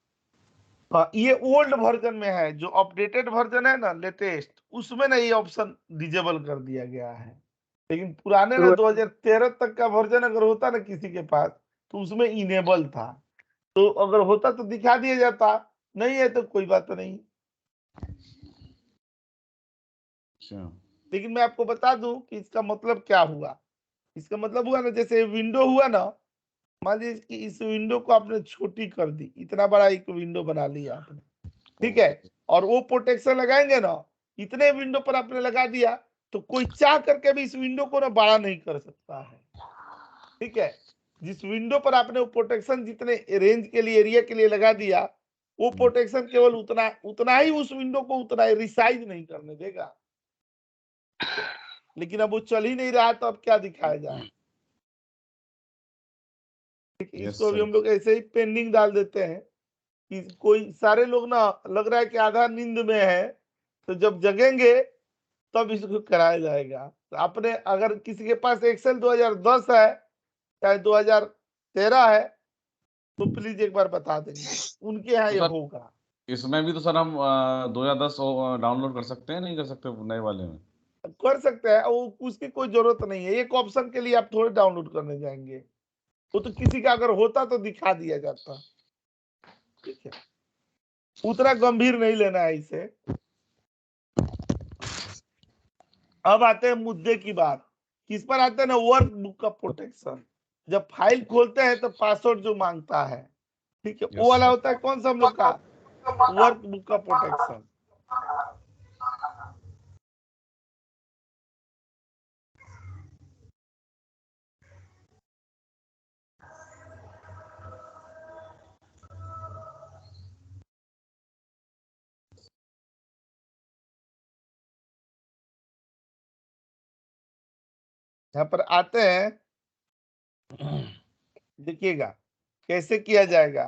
हाँ, ये ओल्ड वर्जन में है। जो अपडेटेड वर्जन है ना लेटेस्ट, उसमें ना ये ऑप्शन डिजेबल कर दिया गया है। लेकिन पुराने ना 2013 तक का वर्जन अगर होता ना किसी के पास तो उसमें इनेबल था। तो अगर होता तो दिखा दिया जाता, नहीं है तो कोई बात नहीं। अच्छा। लेकिन मैं आपको बता दूं कि इसका मतलब क्या हुआ। इसका मतलब हुआ ना, जैसे विंडो हुआ ना, मान लीजिए कि इस विंडो को आपने छोटी कर दी, इतना बड़ा एक विंडो बना लिया आपने। ठीक है, और वो प्रोटेक्शन लगाएंगे ना, इतने विंडो पर आपने लगा दिया तो कोई चाह करके भी इस विंडो को ना बड़ा नहीं कर सकता है। ठीक है, जिस विंडो पर आपने वो प्रोटेक्शन जितने रेंज के लिए, एरिया के लिए लगा दिया, वो प्रोटेक्शन केवल उतना उतना ही उस विंडो को उतना ही रिसाइज नहीं करने देगा। लेकिन अब वो चल ही नहीं रहा तो अब क्या दिखाया जाए। इसको भी हम लोग ऐसे ही पेंडिंग डाल देते हैं। कोई सारे लोग ना लग रहा है कि आधा नींद में है, तो जब जगेंगे तब इसको कराया जाएगा। तो आपने अगर किसी के पास एक्सेल 2010 है चाहे 2013 है तो प्लीज एक बार बता देंगे, उनके यहाँ तो ये सर होगा। इसमें भी तो सर हम 2010 डाउनलोड कर सकते हैं, नहीं कर सकते नए वाले में? कर सकते हैं, वो उसकी कोई जरूरत नहीं है, एक ऑप्शन के लिए आप थोड़े डाउनलोड करने जाएंगे, वो तो किसी का अगर होता तो दिखा दिया जाता। ठीक है, उतना गंभीर नहीं लेना है इसे। अब आते हैं मुद्दे की बात, किस पर आते हैं ना, वर्क बुक का प्रोटेक्शन। जब फाइल खोलते हैं तो पासवर्ड जो मांगता है, ठीक है, वो Yes, वाला sir. होता है कौन सा हम लोग का, वर्क बुक का प्रोटेक्शन। यहाँ पर आते हैं, देखिएगा कैसे किया जाएगा।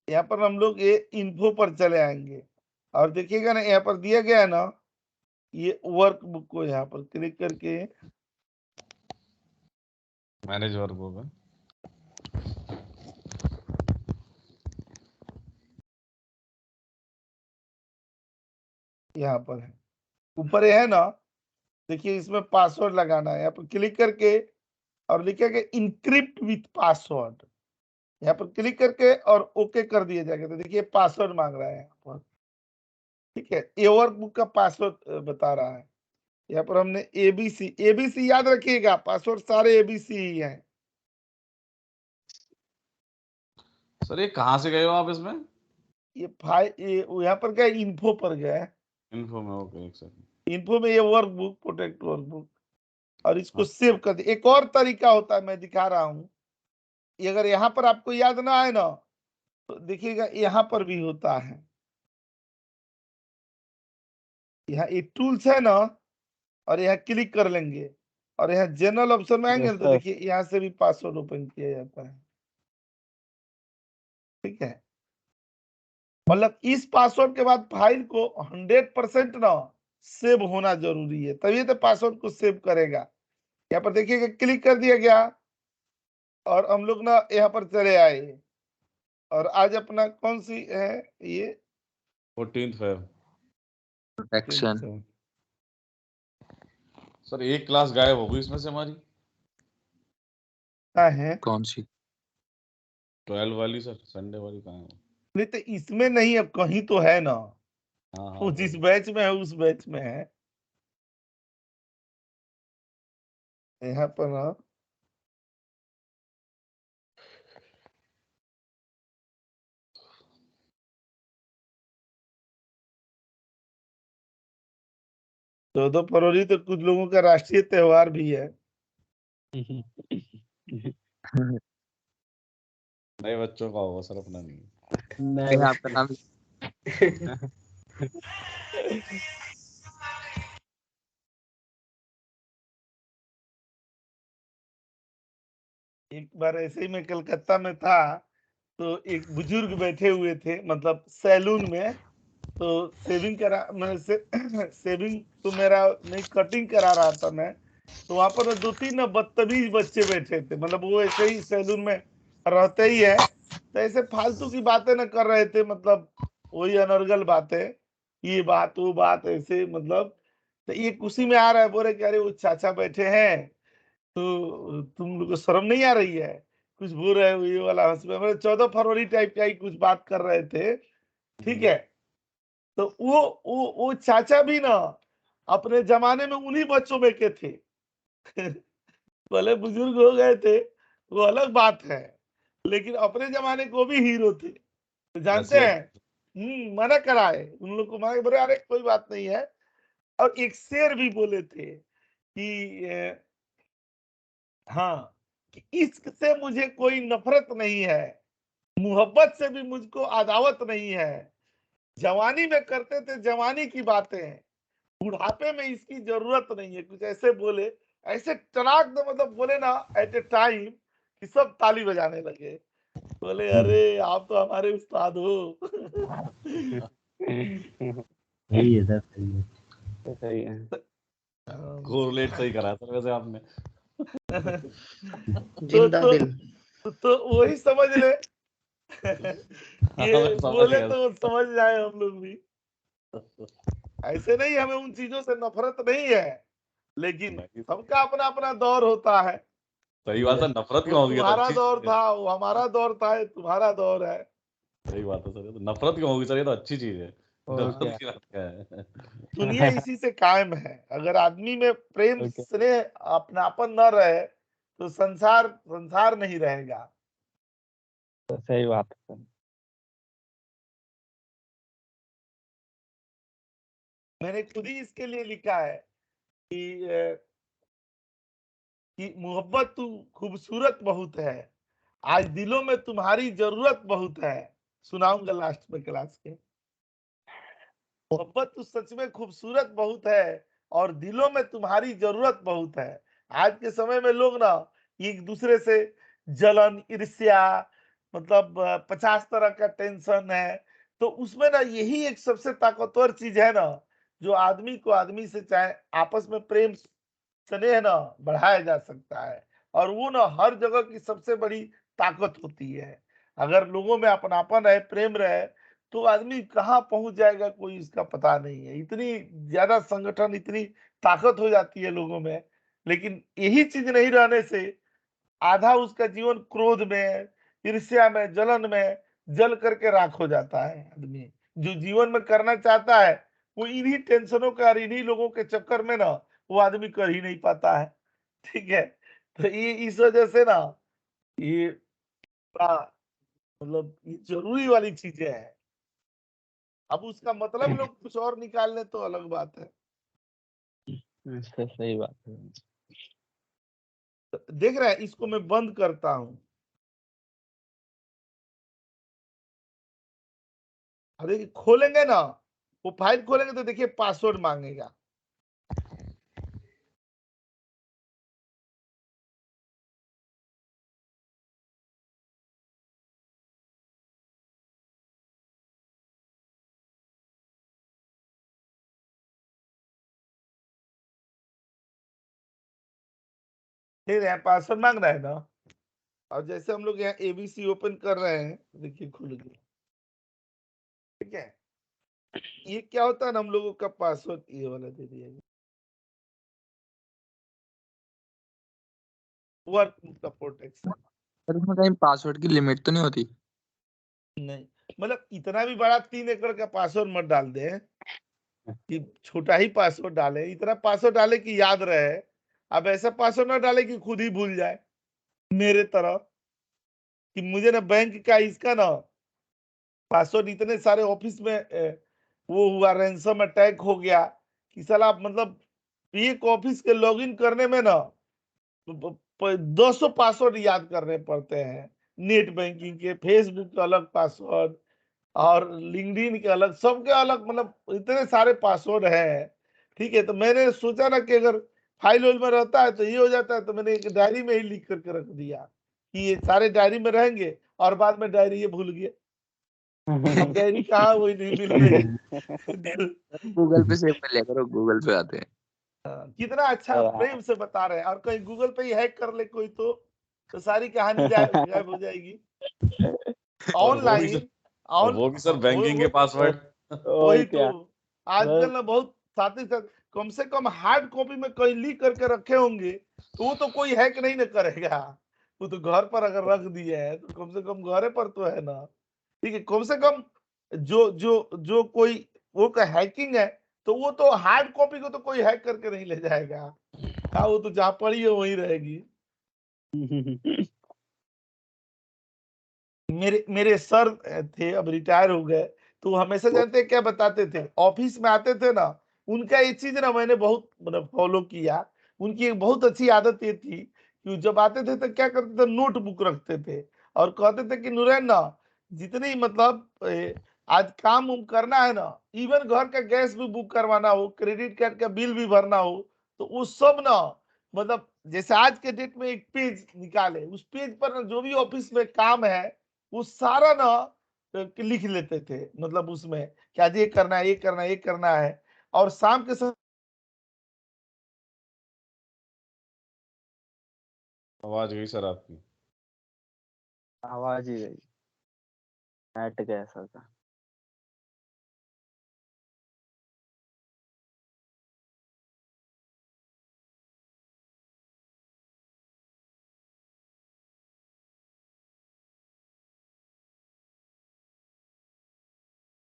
यहाँ पर हम लोग ये इन्फो पर चले आएंगे और देखिएगा ना, यहाँ पर दिया गया है ना, ये वर्क बुक को यहाँ पर क्लिक करके मैनेज वर्क होगा। यहाँ पर है, ऊपर ये है ना, देखिए इसमें पासवर्ड लगाना है, यहाँ पर क्लिक करके और लिखेगा इनक्रिप्ट विथ पासवर्ड, यहाँ पर क्लिक करके और ओके कर दिया जाएगा। तो देखिए पासवर्ड मांग रहा है यहाँ पर, ठीक है, ये वर्कबुक का पासवर्ड बता रहा है। यहाँ पर हमने एबीसी, एबीसी याद रखिएगा, पासवर्ड सारे एबीसी ही हैं। सर ये कहाँ से गए हो आप इसमें? ये फाइल, ये यहाँ पर गए, इन्फो पर गए, इन्फो में, ओके एक सेकंड। इन्फो में ये वर्कबुक, प्रोटेक्ट वर्कबुक, और इसको हाँ। सेव कर दे। एक और तरीका होता है, मैं दिखा रहा हूँ, ये अगर यहाँ पर आपको याद ना आए ना तो देखिएगा यहाँ पर भी होता है। यहाँ एक टूल्स है ना, और यहाँ क्लिक कर लेंगे और यहाँ जनरल ऑप्शन में आएंगे यस ना, तो सर। देखिए यहाँ से भी पासवर्ड ओपन किया जाता है। ठीक है, मतलब इस पासवर्ड के बाद फाइल को 100% ना सेव होना जरूरी है, तभी तो पासवर्ड को सेव करेगा। यहाँ पर देखिएगा क्लिक कर दिया गया और हम लोग ना यहाँ पर चले आए, और आज अपना कौन सी है ये, 14th Feb। प्रोटेक्शन। सर एक क्लास गायब हो गई इसमें से हमारी, क्या है, कौन सी? 12 वाली सर, संडे वाली कहाँ है? नहीं तो इसमें नहीं, अब कहीं तो है ना, हाँ हाँ वो जिस बैच में है उस बैच में है। यहाँ पर ना तो 2 फरवरी तो कुछ लोगों का राष्ट्रीय त्योहार भी है। नए बच्चों का होगा सर, अपना नहीं। नहीं आपका नाम एक बार ऐसे ही मैं कलकत्ता में था, तो एक बुजुर्ग बैठे हुए थे, मतलब सैलून में, तो सेविंग करा मैं से, सेविंग तो मेरा नहीं, कटिंग करा रहा था मैं, तो वहां पर 2-3 ना बदतमीज बच्चे बैठे थे, मतलब वो ऐसे ही सैलून में रहते ही है, तो ऐसे फालतू की बातें न कर रहे थे, मतलब वही अनर्गल बातें, ये बात वो बात ऐसे, मतलब तो ये उसी में आ रहा है, बोल रहे कि अरे वो चाचा बैठे हैं, तो तुम लोग को शर्म नहीं आ रही है, कुछ बोल रहे हो, ये वाला हंस में, मतलब 14 फरवरी टाइप का ही कुछ बात कर रहे थे। ठीक है, तो वो चाचा भी ना अपने जमाने में उन्हीं बच्चों में के थे। भले बुजुर्ग हो गए थे, वो अलग बात है, लेकिन अपने जमाने को भी हीरो थे, तो जानते ऐसे हैं। मना कराए उन लोग को, मना बोले अरे कोई बात नहीं है। और एक शेर भी बोले थे कि हाँ, कि इश्क से मुझे कोई नफरत नहीं है, मोहब्बत से भी मुझको अदावत नहीं है, जवानी में करते थे जवानी की बातें, बुढ़ापे में इसकी जरूरत नहीं है, कुछ ऐसे बोले, ऐसे टनाक दो, मतलब बोले ना एट ए टाइम कि सब ताली बजाने लगे। बोले अरे आप तो हमारे उस्ताद हो। सही है सर, सही है। तो सही है। कोरिलेट सही करा सर वैसे आपने। जिंदा दिल। तो वही समझ ले। ये मैं समझ बोले गया। तो समझ जाए हम लोग भी। ऐसे नहीं, हमें उन चीजों से नफरत नहीं है, लेकिन नहीं, सबका अपना अपना दौर होता है। सही बात है, नफरत वो क्यों होगी? ये तो तुम्हारा अच्छी दौर चीज है। था, वो हमारा दौर था, ये तुम्हारा दौर है। सही बात है सर, ये तो नफरत क्यों होगी सर? ये तो अच्छी चीज है। और नफरत क्या। की बात क्या है? दुनिया इसी से कायम है। अगर आदमी में प्रेम और क्या। स्नेह अपनापन न रहे तो संसार संसार नहीं रहेगा। तो सही बात है सर। मैंने खुद ही इसके लिए लिखा है कि मोहब्बत तू खूबसूरत बहुत है, आज दिलों में तुम्हारी जरूरत बहुत है। सुनाऊंगा लास्ट में क्लास के। मोहब्बत तो सच में खूबसूरत बहुत है और दिलों में तुम्हारी जरूरत बहुत है। आज के समय में लोग ना एक दूसरे से जलन ईर्ष्या, मतलब 50 तरह का टेंशन है। तो उसमें ना यही एक सबसे ताकतवर चीज है ना, जो आदमी को आदमी से चाहे आपस में प्रेम स्नेह ना बढ़ाया जा सकता है। और वो ना हर जगह की सबसे बड़ी ताकत होती है। अगर लोगों में अपनापन रहे, प्रेम रहे, तो आदमी कहाँ पहुंच जाएगा कोई इसका पता नहीं है। इतनी ज्यादा संगठन, इतनी ताकत हो जाती है लोगों में। लेकिन यही चीज नहीं रहने से आधा उसका जीवन क्रोध में, ईर्ष्या में, जलन में जल करके राख हो जाता है। आदमी जो जीवन में करना चाहता है वो इन्हीं टेंशनों का और इन्हीं लोगों के चक्कर में ना वो आदमी कर ही नहीं पाता है। ठीक है, तो ये इस वजह से ना ये मतलब ये जरूरी वाली चीजें हैं। अब उसका मतलब लोग कुछ और निकाल ले तो अलग बात है। अच्छा, सही बात है। तो देख रहे हैं, इसको मैं बंद करता हूं। अब देखिए खोलेंगे ना, वो फाइल खोलेंगे तो देखिए पासवर्ड मांगेगा। ठीक है, पासवर्ड मांग रहा है ना। और जैसे हम लोग यहाँ एबीसी ओपन कर रहे हैं, देखिए खुल गया। ठीक है, ये क्या होता है ना, हम लोगों का पासवर्ड ये वाला दे दिया गया। वर्क का प्रोटेक्शन सर इसमें कहीं पासवर्ड की लिमिट तो नहीं होती? नहीं, मतलब इतना भी बड़ा 3 एकड़ का पासवर्ड मत डाल दे कि छोटा ही पासवर्ड डाले। इतना पासवर्ड डाले कि याद रहे। अब ऐसा पासवर्ड ना डाले कि खुद ही भूल जाए, मेरे तरह कि मुझे ना बैंक का इसका ना पासवर्ड इतने सारे ऑफिस में वो हुआ, रैंसम अटैक हो गया कि साला, मतलब एक ऑफिस के लॉगिन करने में ना 200 पासवर्ड याद करने पड़ते हैं। नेट बैंकिंग के, फेसबुक का अलग पासवर्ड और लिंक्डइन के अलग, सबके अलग, मतलब इतने सारे पासवर्ड हैं। ठीक है, तो मैंने सोचा ना कि अगर फाइल वाइल में रहता है तो ये हो जाता है, तो मैंने एक डायरी में ही लिख करके रख दिया कि ये सारे डायरी में रहेंगे। और बाद में डायरी ये भूल गया। अब डायरी कहाँ, वही नहीं मिल रही। गूगल पे सेव कर लिया करो, गूगल पे आते हैं। कितना अच्छा प्रेम से बता रहे हैं। और कहीं गूगल पे ही हैक कर ले कोई तो सारी कहानी गायब हो जाएगी। ऑनलाइन और वो भी सर बैंकिंग के पासवर्ड। और वही तो क्या। आजकल ना बहुत साथ ही साथ कम से कम हार्ड कॉपी में कहीं लिख करके रखे होंगे तो वो तो कोई हैक नहीं ना करेगा। वो तो घर पर अगर रख दिए है तो कम से कम घरे पर तो है ना। ठीक है, कम से कम जो जो जो कोई वो का हैकिंग है तो वो तो हार्ड कॉपी को तो कोई हैक करके नहीं ले जाएगा। हाँ, वो तो जहां पड़ी है वहीं रहेगी। मेरे मेरे सर थे, अब रिटायर हो गए, तो वो हमेशा जानते हैं क्या बताते थे, ऑफिस में आते थे ना, उनका ये चीज ना मैंने बहुत मतलब फॉलो किया। उनकी एक बहुत अच्छी आदत ये थी कि जब आते थे तो क्या करते थे, नोटबुक रखते थे और कहते थे कि नुरैन ना, जितनी मतलब आज काम उम करना है ना, इवन घर का गैस भी बुक करवाना हो, क्रेडिट कार्ड का बिल भी भरना हो, तो वो सब ना, मतलब जैसे आज के डेट में एक पेज निकाले, उस पेज पर ना जो भी ऑफिस में काम है वो सारा ना लिख लेते थे, मतलब उसमें कि आज ये करना है, ये करना है, ये करना है। और शाम के समय आवाज गई सर आपकी। आवाज ही गई, नेट कैसा था।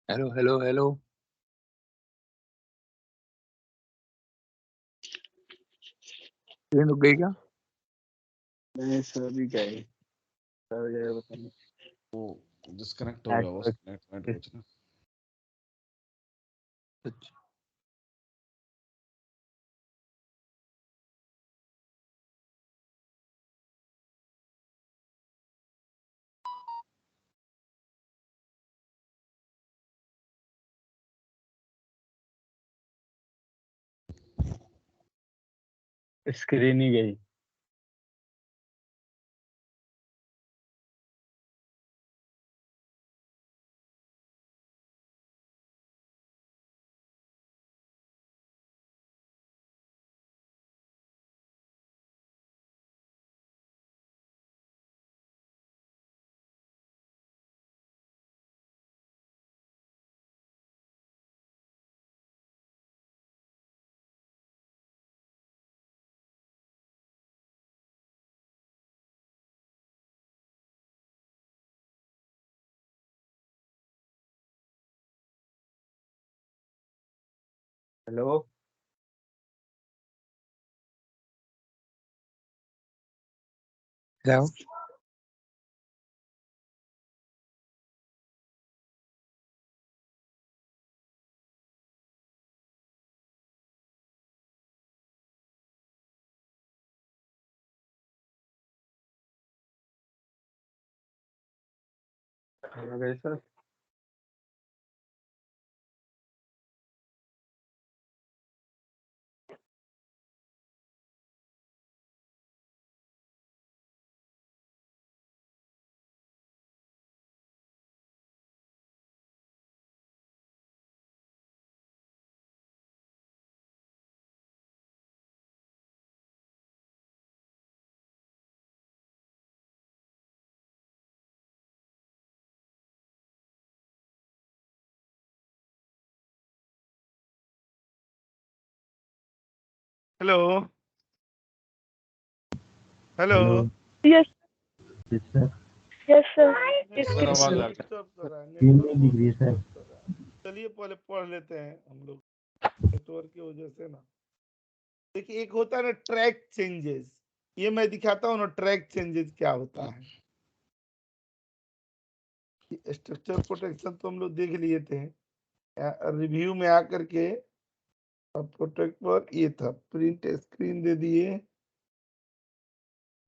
Hello hello hello. ट्रेन रुक गई क्या? नहीं सर अभी गए, सर गए पता नहीं। वो डिस्कनेक्ट हो गया वो नेटवर्क नेट कुछ ना। अच्छा। स्क्रीन ही गई। Hello hello. हो गए sir. Hello hello hello yes yes sir. Yes sir sir आवाज आ गई। डिस्टर्ब कर रहा है, स्क्रीन नेटवर्क नहीं दिख रही है सर। डिस्टर्ब कर रहा है। चलिए पहले पढ़ लेते हैं हम लोग, नेटवर्क की वजह से ना। देखिए एक होता है ना ट्रैक चेंजेस, ये मैं दिखाता हूँ ना ट्रैक चेंजेस क्या होता है। स्ट्रक्चर प्रोटेक्शन तो हम लोग देख लिए थे, रिव्यू में आकर के प्रोटेक्ट पर ये था, प्रिंट स्क्रीन दे दिए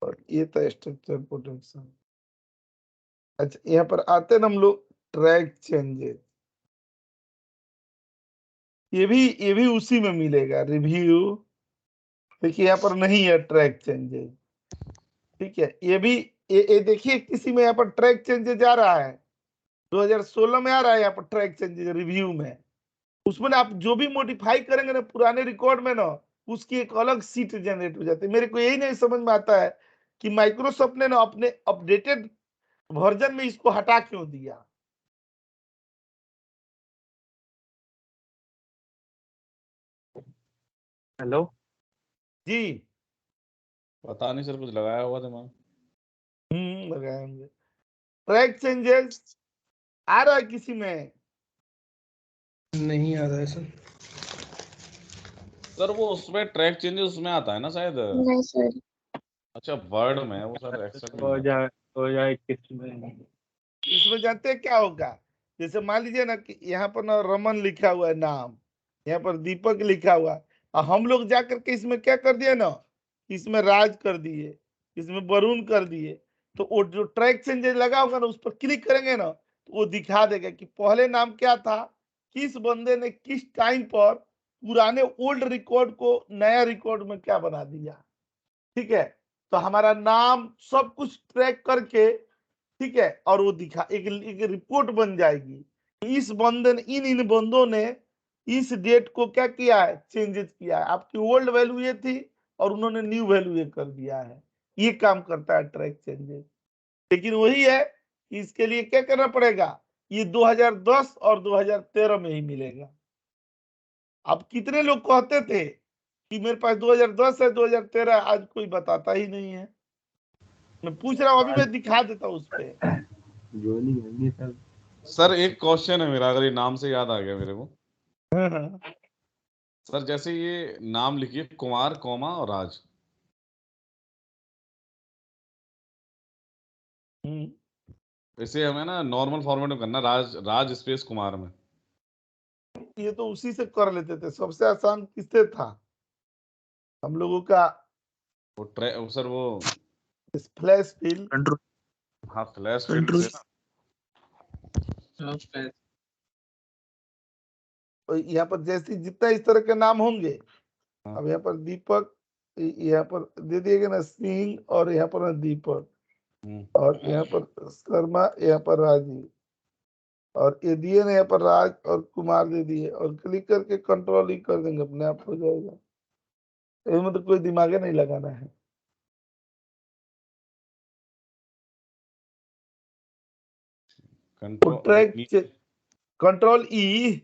और ये था स्ट्रक्चर प्रोटेक्शन। अच्छा यहाँ पर आते ना हम लोग ट्रैक चेंजेस, ये भी उसी में मिलेगा रिव्यू। देखिए यहाँ पर नहीं है ट्रैक चेंजेस, ठीक है। ये भी ये देखिए किसी में यहाँ पर ट्रैक चेंजेस आ रहा है, 2016 में आ रहा है यहाँ पर ट्रैक चेंजेस रिव्यू में। उसमें ना आप जो भी मॉडिफाई करेंगे ना पुराने रिकॉर्ड में ना, उसकी एक अलग सीट जनरेट हो जाती है। मेरे को यही नहीं समझ में आता है कि माइक्रोसॉफ्ट ने ना अपने अपडेटेड वर्जन में इसको हटा क्यों दिया। हेलो जी पता नहीं सर, कुछ लगाया हुआ दिमाग। लगाएंगे। ट्रैक चेंजेस आ रहा है किसी में? नहीं आ रहा है सर। सर वो उसमें ट्रैक चेंजेस उसमें आता है ना शायद। नहीं सर। अच्छा वर्ड में है वो सर, एक्सेल में नहीं आता। 2021 में। इसमें जानते हैं क्या होगा? जैसे मान लीजिए ना कि यहाँ पर ना रमन लिखा हुआ है नाम, यहाँ पर दीपक लिखा हुआ है, और हम लोग जाकर के इसमें क्या कर दिए ना, इसमें राज कर दिए, इसमें वरुण कर दिए। तो वो जो ट्रैक चेंजेस लगा होगा ना, उस पर क्लिक करेंगे ना तो वो दिखा देगा कि पहले नाम क्या था, किस बंदे ने किस टाइम पर पुराने ओल्ड रिकॉर्ड को नया रिकॉर्ड में क्या बना दिया। ठीक है, तो हमारा नाम सब कुछ ट्रैक करके, ठीक है, और वो दिखा एक रिपोर्ट बन जाएगी। इस बंदे ने इन बंदों ने इस डेट को क्या किया है, चेंजेस किया है। आपकी ओल्ड वैल्यू ये थी और उन्होंने न्यू वैल्यू ये कर दिया है। ये काम करता है ट्रैक चेंजेस। लेकिन वही है कि इसके लिए क्या करना पड़ेगा, ये 2010 और 2013 में ही मिलेगा। अब कितने लोग कहते थे कि मेरे पास 2010 है 2013, आज कोई बताता ही नहीं है। मैं पूछ रहा हूँ, अभी मैं दिखा देता हूँ उस पे। जोनी होंगे सब। सर एक क्वेश्चन है मेरा, अगर ये नाम से याद आ गया मेरे को। हाँ, सर जैसे ये नाम लिखिए कुमार कौमा और राज, इसे हमें ना नॉर्मल फॉर्मेट में करना, राज स्पेस कुमार में। ये तो उसी से कर लेते थे। सबसे आसान किससे था हम लोगों का, सर वो फ्लैश फिल। कंट्रोल हाँ फ्लैश फील्ड कंट्रोल से ना। यहाँ पर जैसे जितना इस तरह के नाम होंगे, हाँ। अब यहाँ पर दीपक, यहाँ पर दे दिएगा ना सिंह, और यहाँ पर ना दीपक, और यहाँ पर शर्मा, यहाँ पर राजीव, और ये दिए ना यहाँ पर राज और कुमार दे दिए, और क्लिक करके कंट्रोल ही कर देंगे, अपने आप हो जाएगा। इसमें तो कोई दिमाग नहीं लगाना है। कंट्रोल ई,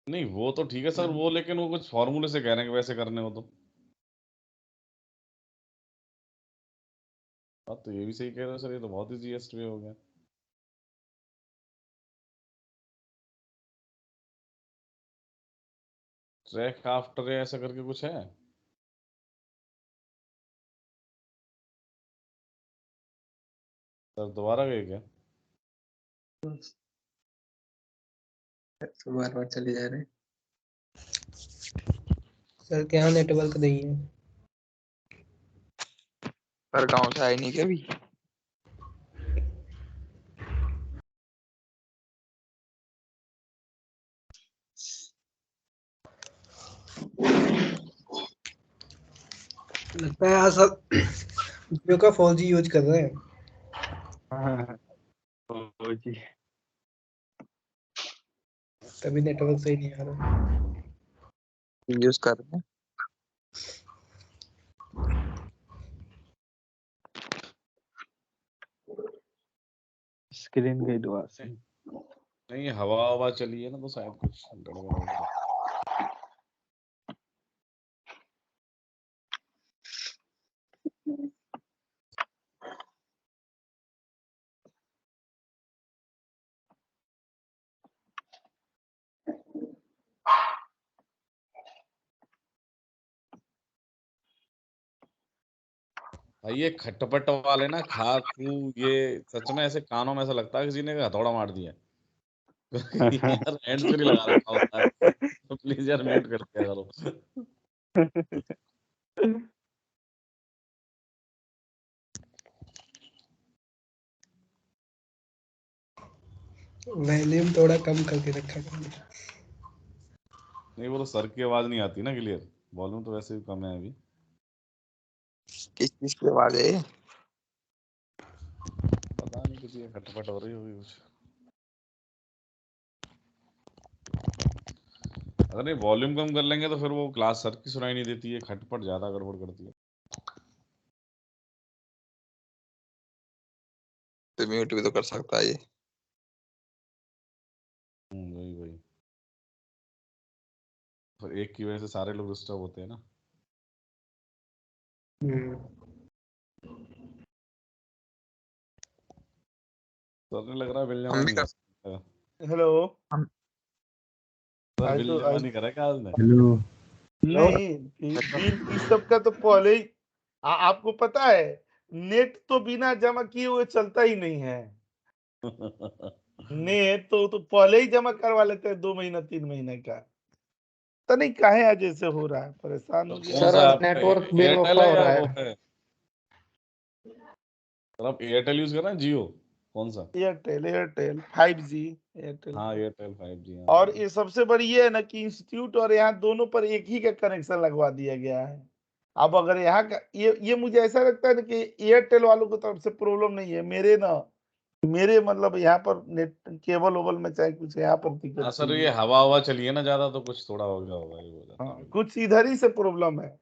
नहीं वो तो ठीक है सर, वो लेकिन वो कुछ फॉर्मूले से कह रहे हैं कि वैसे करने हो तो। बात तो ये भी सही कह रहे हो सर, ये तो बहुत ही जीएसटी वे हो गया। ट्रैक आफ्टर ऐसा करके कुछ है। सर दोबारा गए क्या? बार बार चले जा रहे हैं सर, क्या नेटवर्क नहीं है। पर गाँव से आए नहीं क्या अभी? लगता है आज सब जियो का 4G यूज कर रहे हैं, ओ जी। तभी नेटवर्क सही नहीं आ रहा। यूज कर रहे हैं। स्क्रीन गई दुआ से। नहीं हवा हवा चली है ना, तो शायद कुछ गड़बड़ हो गया। भाई ये खटपट वाले ना खाकू, ये सच में ऐसे कानों में ऐसा लगता है किसी ने हथौड़ा मार दिया। यार हैंड फ्री लगा रखा होता है, तो प्लीज यार म्यूट कर दिया करो। वॉल्यूम थोड़ा कम करके रखा करो। नहीं वो तो सर की आवाज नहीं आती ना क्लियर, वॉल्यूम तो वैसे भी कम है अभी। किस चीज की आवाज है ये? पता नहीं किसी की खटपट हो रही होगी कुछ। अगर नहीं वॉल्यूम कम कर लेंगे तो फिर वो क्लास सर की सुनाई नहीं देती है, खटपट ज्यादा गड़बड़ करती है। तो म्यूट भी तो कर सकता है ये। वही वही, फिर एक की वजह से सारे लोग डिस्टर्ब होते हैं ना। सर ने लग रहा है बिल जमा हम भी नहीं कर कर हेलो, सर आज बिल तो जमा आज नहीं करा क्या आज ने? हेलो। नहीं, बिल इस सब का तो पहले ही आपको पता है, नेट तो बिना जमा किए हुए चलता ही नहीं है। नेट तो पहले ही जमा करवा लेते हैं 2 महीना 3 महीने का। तो नहीं काहे आज ऐसे हो रहा है, परेशान हो तो गया। कौन सर सा आज आपका नेटवर्क एयरटेल बेवफा है हो या रहा वो है। है? सर आप एयरटेल यूज कर रहे हैं जियो, कौन सा? Airtel 5G Airtel. हाँ एयरटेल 5G। और ये सबसे बड़ी ये है ना कि इंस्टीट्यूट और यहाँ दोनों पर एक ही का कनेक्शन लगवा दिया गया है। अब अगर यहाँ का ये मुझे ऐसा लगता है ना कि एयरटेल वालों की तरफ से प्रॉब्लम नहीं है, मेरे ना मेरे मतलब यहाँ पर नेट केबल ओबल में चाहे कुछ यहाँ पर दिक्कत हाँ सर, नहीं ये है। हवा चली है ना ज्यादा, तो कुछ थोड़ा हो गया होगा, ये हो जाता हाँ, है। कुछ इधर ही से प्रॉब्लम है,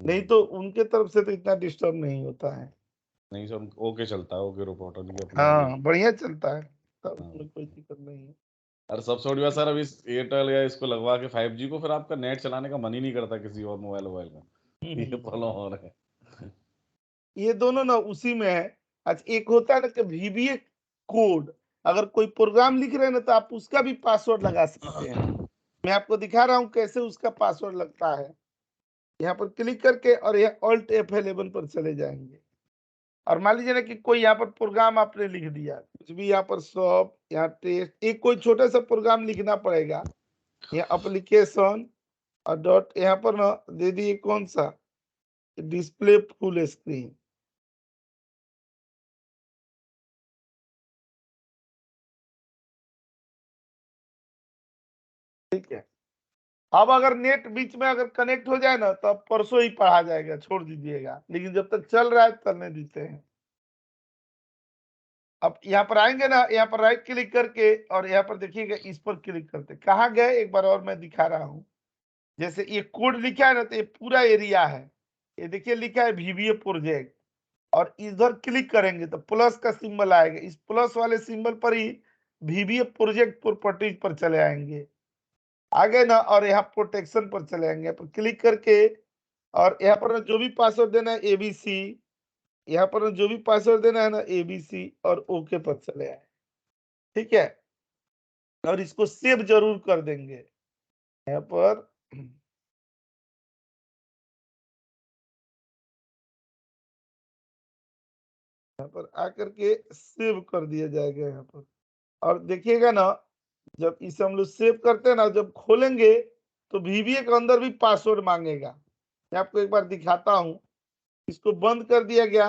नहीं तो उनके तरफ से तो इतना डिस्टर्ब नहीं होता है। नहीं सर, ओके चलता है, ओके रिपोर्ट होने की अपनी हाँ, बढ़िया चलता है, तब हाँ। उसमें कोई दिक्कत नहीं है। अरे सबसे बड़ी बात सर, अब इस एयरटेल या इसको लगवा के 5G को, फिर आपका नेट चलाने का मन ही नहीं करता किसी और मोबाइल में। ये प्रॉब्लम हो रहा है। ये दोनों ना उसी में है। अच्छा, एक होता है ना कि VBA कोड, अगर कोई प्रोग्राम लिख रहे हैं ना तो आप उसका भी पासवर्ड लगा सकते हैं। मैं आपको दिखा रहा हूं कैसे उसका पासवर्ड लगता है। यहाँ पर क्लिक करके और यह Alt F11 पर चले जाएंगे, और मान लीजिए ना कि कोई यहाँ पर प्रोग्राम आपने लिख दिया, कुछ भी यहाँ पर सब, यहाँ टेस्ट, एक कोई छोटा सा प्रोग्राम लिखना पड़ेगा। यहाँ एप्लीकेशन और डॉट यहाँ पर ना दे दिए कौन सा, डिस्प्ले फुल स्क्रीन। ठीक है, अब अगर नेट बीच में अगर कनेक्ट हो जाए ना तो अब परसों ही पढ़ा जाएगा, छोड़ दीजिएगा, लेकिन जब तक चल रहा है चलने देते हैं। अब यहाँ पर आएंगे ना, यहाँ पर राइट क्लिक करके और यहाँ पर देखिएगा, इस पर क्लिक करते कहाँ गए, एक बार और मैं दिखा रहा हूँ। जैसे ये कोड लिखा है ना, तो ये पूरा एरिया है, ये देखिए लिखा है VBA प्रोजेक्ट, और इधर क्लिक करेंगे तो प्लस का सिंबल आएगा, इस प्लस वाले सिंबल पर ही VBA प्रोजेक्ट प्रॉपर्टीज पर चले आएंगे, आगे ना, और यहाँ प्रोटेक्शन पर चले आएंगे, पर क्लिक करके और यहाँ पर जो भी पासवर्ड देना है ABC, यहाँ पर जो भी पासवर्ड देना है ना ABC, और ओके पर चले आए। ठीक है, और इसको सेव जरूर कर देंगे यहाँ पर। यहाँ पर आकर के सेव कर दिया जाएगा यहाँ पर, और देखिएगा ना, जब इसे हम लोग सेव करते हैं ना, जब खोलेंगे तो VBA के अंदर भी पासवर्ड मांगेगा। मैं आपको एक बार दिखाता हूं, इसको बंद कर दिया गया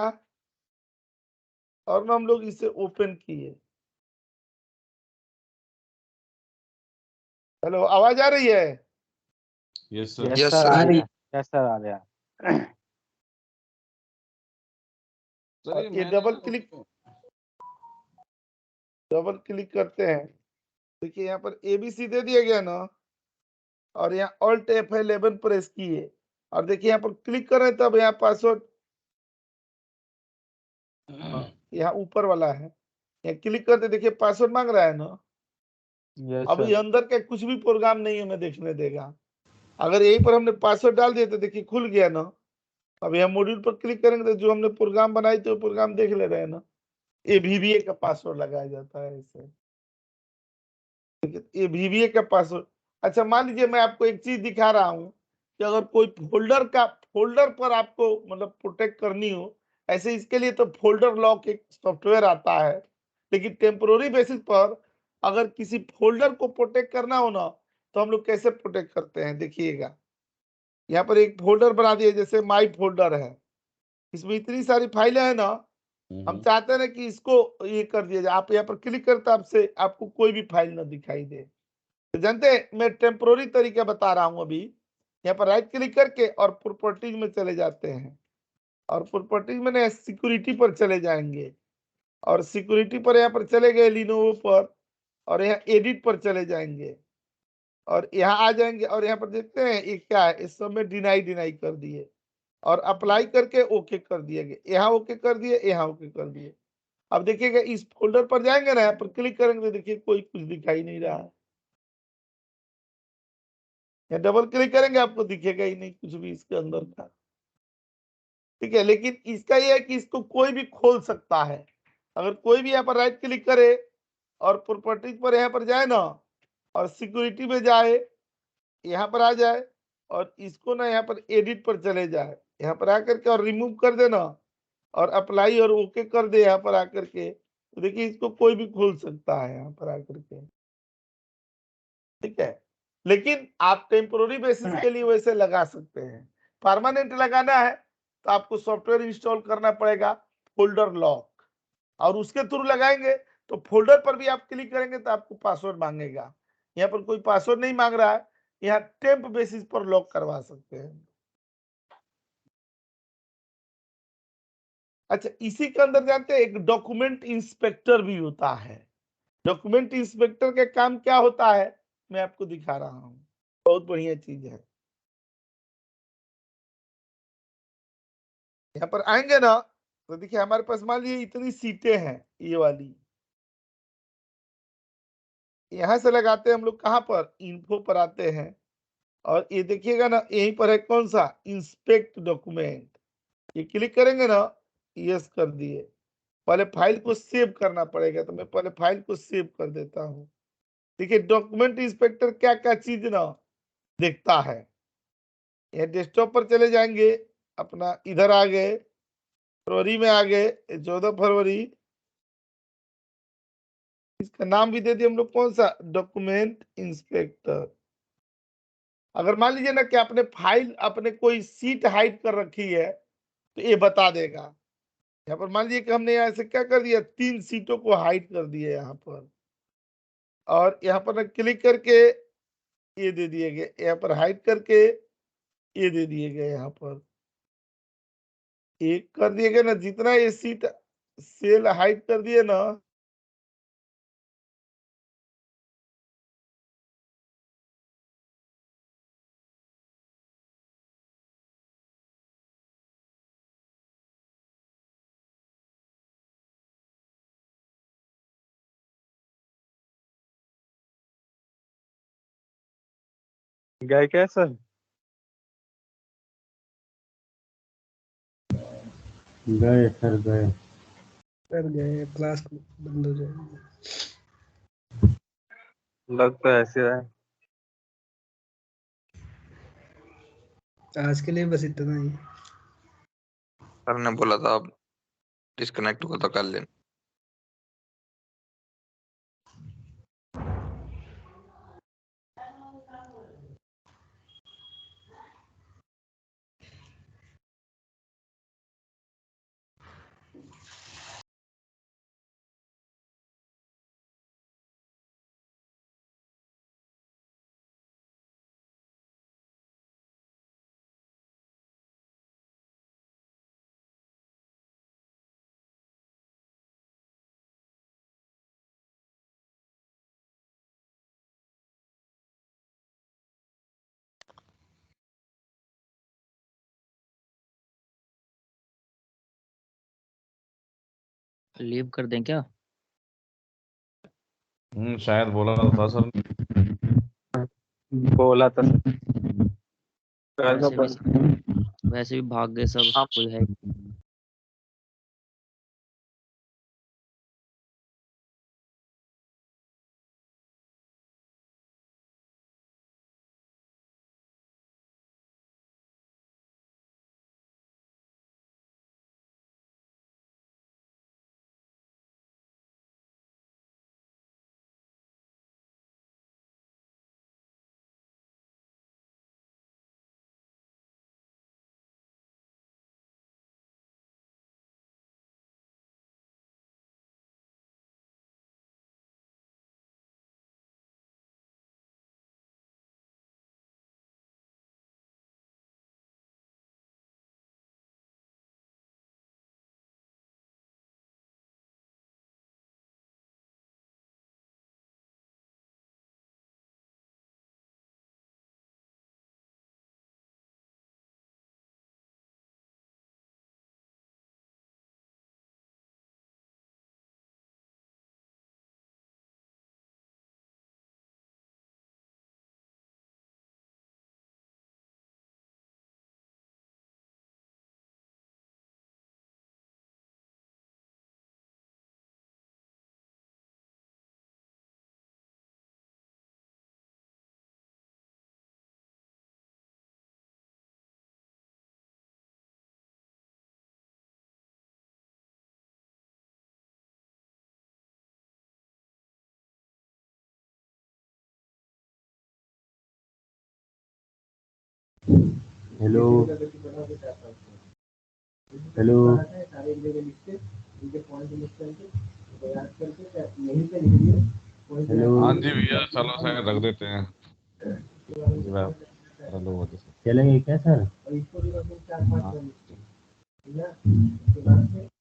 और ना हम लोग इसे ओपन किए। हेलो, आवाज आ रही है? Yes sir. यस सर आ सर। रहा है, यस सर आ रहा है। सर और ये ये मैंने डबल क्लिक करते हैं, देखिए यहाँ पर ABC दे दिया गया ना, और यहाँ Alt F11 प्रेस किए, और देखिए यहाँ पर क्लिक कर रहे हैं तब यहाँ पासवर्ड, यहाँ ऊपर वाला है, यहाँ क्लिक करते देखिए पासवर्ड मांग रहा है ना। यस अब ये सर। अंदर के कुछ भी प्रोग्राम नहीं हमें देखने देगा। अगर यहीं पर हमने पासवर्ड डाल दिया तो देखिए खुल गया ना। अब यहाँ मॉड्यूल पर क्लिक करेंगे तो जो हमने प्रोग्राम बनाई तो प्रोग्राम देख ले रहे हैं ना, ये VBA का पासवर्ड लगाया जाता है ऐसे। ये VBA का पासवर्ड। अच्छा, मान लीजिए मैं आपको एक चीज दिखा रहा हूँ कि अगर कोई फोल्डर पर आपको मतलब प्रोटेक्ट करनी हो, ऐसे इसके लिए तो फोल्डर लॉक एक सॉफ्टवेयर आता है, लेकिन टेम्पोररी बेसिस पर अगर किसी फोल्डर को प्रोटेक्ट करना हो ना, तो हम लोग कैसे प्रोटेक्ट करते हैं, देखिएगा। यहाँ पर एक फोल्डर बना दिया, जैसे माई फोल्डर है, इसमें इतनी सारी फाइलें हैं ना, हम चाहते हैं ना कि इसको ये कर दिया जाए। आप यहाँ पर क्लिक करते आपसे आपको कोई भी फाइल ना दिखाई दे। तो जानते हैं, मैं टेम्पोररी तरीका बता रहा हूं अभी। यहाँ पर राइट क्लिक करके और प्रॉपर्टीज में चले जाते हैं, और प्रॉपर्टीज में ना सिक्योरिटी पर चले जाएंगे, और सिक्योरिटी पर यहाँ पर चले गए लिनोवो पर, और यहाँ एडिट पर चले जाएंगे, और यहाँ आ जाएंगे, और यहाँ पर देखते हैं ये क्या है, इस सब में डिनाई कर दिए, और अप्लाई करके ओके कर दिए गए, यहाँ ओके कर दिए, यहाँ ओके कर दिए। अब देखिएगा इस फोल्डर पर जाएंगे ना, यहाँ पर क्लिक करेंगे तो देखिए कोई कुछ दिखाई नहीं रहा है। या डबल क्लिक करेंगे आपको दिखेगा ही नहीं कुछ भी इसके अंदर का। ठीक है, लेकिन इसका यह है कि इसको कोई भी खोल सकता है। अगर कोई भी यहाँ पर राइट क्लिक करे और प्रॉपर्टीज पर यहाँ पर जाए ना, और सिक्योरिटी में जाए, यहाँ पर आ जाए, और इसको ना यहाँ पर एडिट पर चले जाए, यहाँ पर आकर के और रिमूव कर देना, और अप्लाई और ओके कर दे यहाँ पर आकर के, तो देखिए इसको कोई भी खोल सकता है यहाँ पर आकर के। ठीक है, लेकिन आप टेम्पोररी बेसिस के लिए वैसे लगा सकते हैं। परमानेंट लगाना है तो आपको सॉफ्टवेयर इंस्टॉल करना पड़ेगा फोल्डर लॉक, और उसके थ्रू लगाएंगे तो फोल्डर पर भी आप क्लिक करेंगे तो आपको पासवर्ड मांगेगा। यहाँ पर कोई पासवर्ड नहीं मांग रहा है, यहाँ टेम्प बेसिस पर लॉक करवा सकते हैं। अच्छा, इसी के अंदर जानते हैं एक डॉक्यूमेंट इंस्पेक्टर भी होता है। डॉक्यूमेंट इंस्पेक्टर का काम क्या होता है, मैं आपको दिखा रहा हूँ, बहुत बढ़िया चीज है। यहाँ पर आएंगे ना तो देखिए हमारे पास मान लीजिए इतनी सीटें हैं, ये वाली, यहां से लगाते हैं हम लोग, कहां पर, इन्फो पर आते हैं, और ये देखिएगा ना यहीं पर है कौन सा, इंस्पेक्ट डॉक्यूमेंट, ये क्लिक करेंगे ना, यस कर दिए। पहले फाइल को सेव करना पड़ेगा, तो मैं पहले फाइल को सेव कर देता हूँ। देखिए डॉक्यूमेंट इंस्पेक्टर क्या क्या चीज ना देखता है। ये डेस्कटॉप पर चले जाएंगे, अपना इधर आ गए, फरवरी में आ गए, 14 फरवरी, इसका नाम भी दे दिए हम लोग कौन सा, डॉक्यूमेंट इंस्पेक्टर। अगर मान लीजिए ना कि आपने फाइल, अपने कोई सीट हाइड कर रखी है तो ये बता देगा। यहाँ पर मान लीजिए कि हमने यहाँ से क्या कर दिया, 3 सीटों को हाइड कर दिया यहाँ पर, और यहाँ पर क्लिक करके ये दे दिए गए, यहाँ पर हाइड करके ये दे दिए गए, यहाँ पर एक कर दिए गए ना, जितना ये सीट सेल हाइड कर दिए ना, गए क्या सर? गए सर गए। कर गए, क्लास बंद हो जाएगी। लग तो ऐसे है। आज के लिए बस इतना ही। सर ने बोला था आप डिस्कनेक्ट हुआ तो कर लेना। लीव कर दें क्या? शायद बोला तो था सर। बोला था वैसे भी भाग गए सब, कोई है? Hello hello. हेलो हाँ जी भैया, चलो शायद रख देते हैं। हेलो चलेंगे क्या सर? हाँ।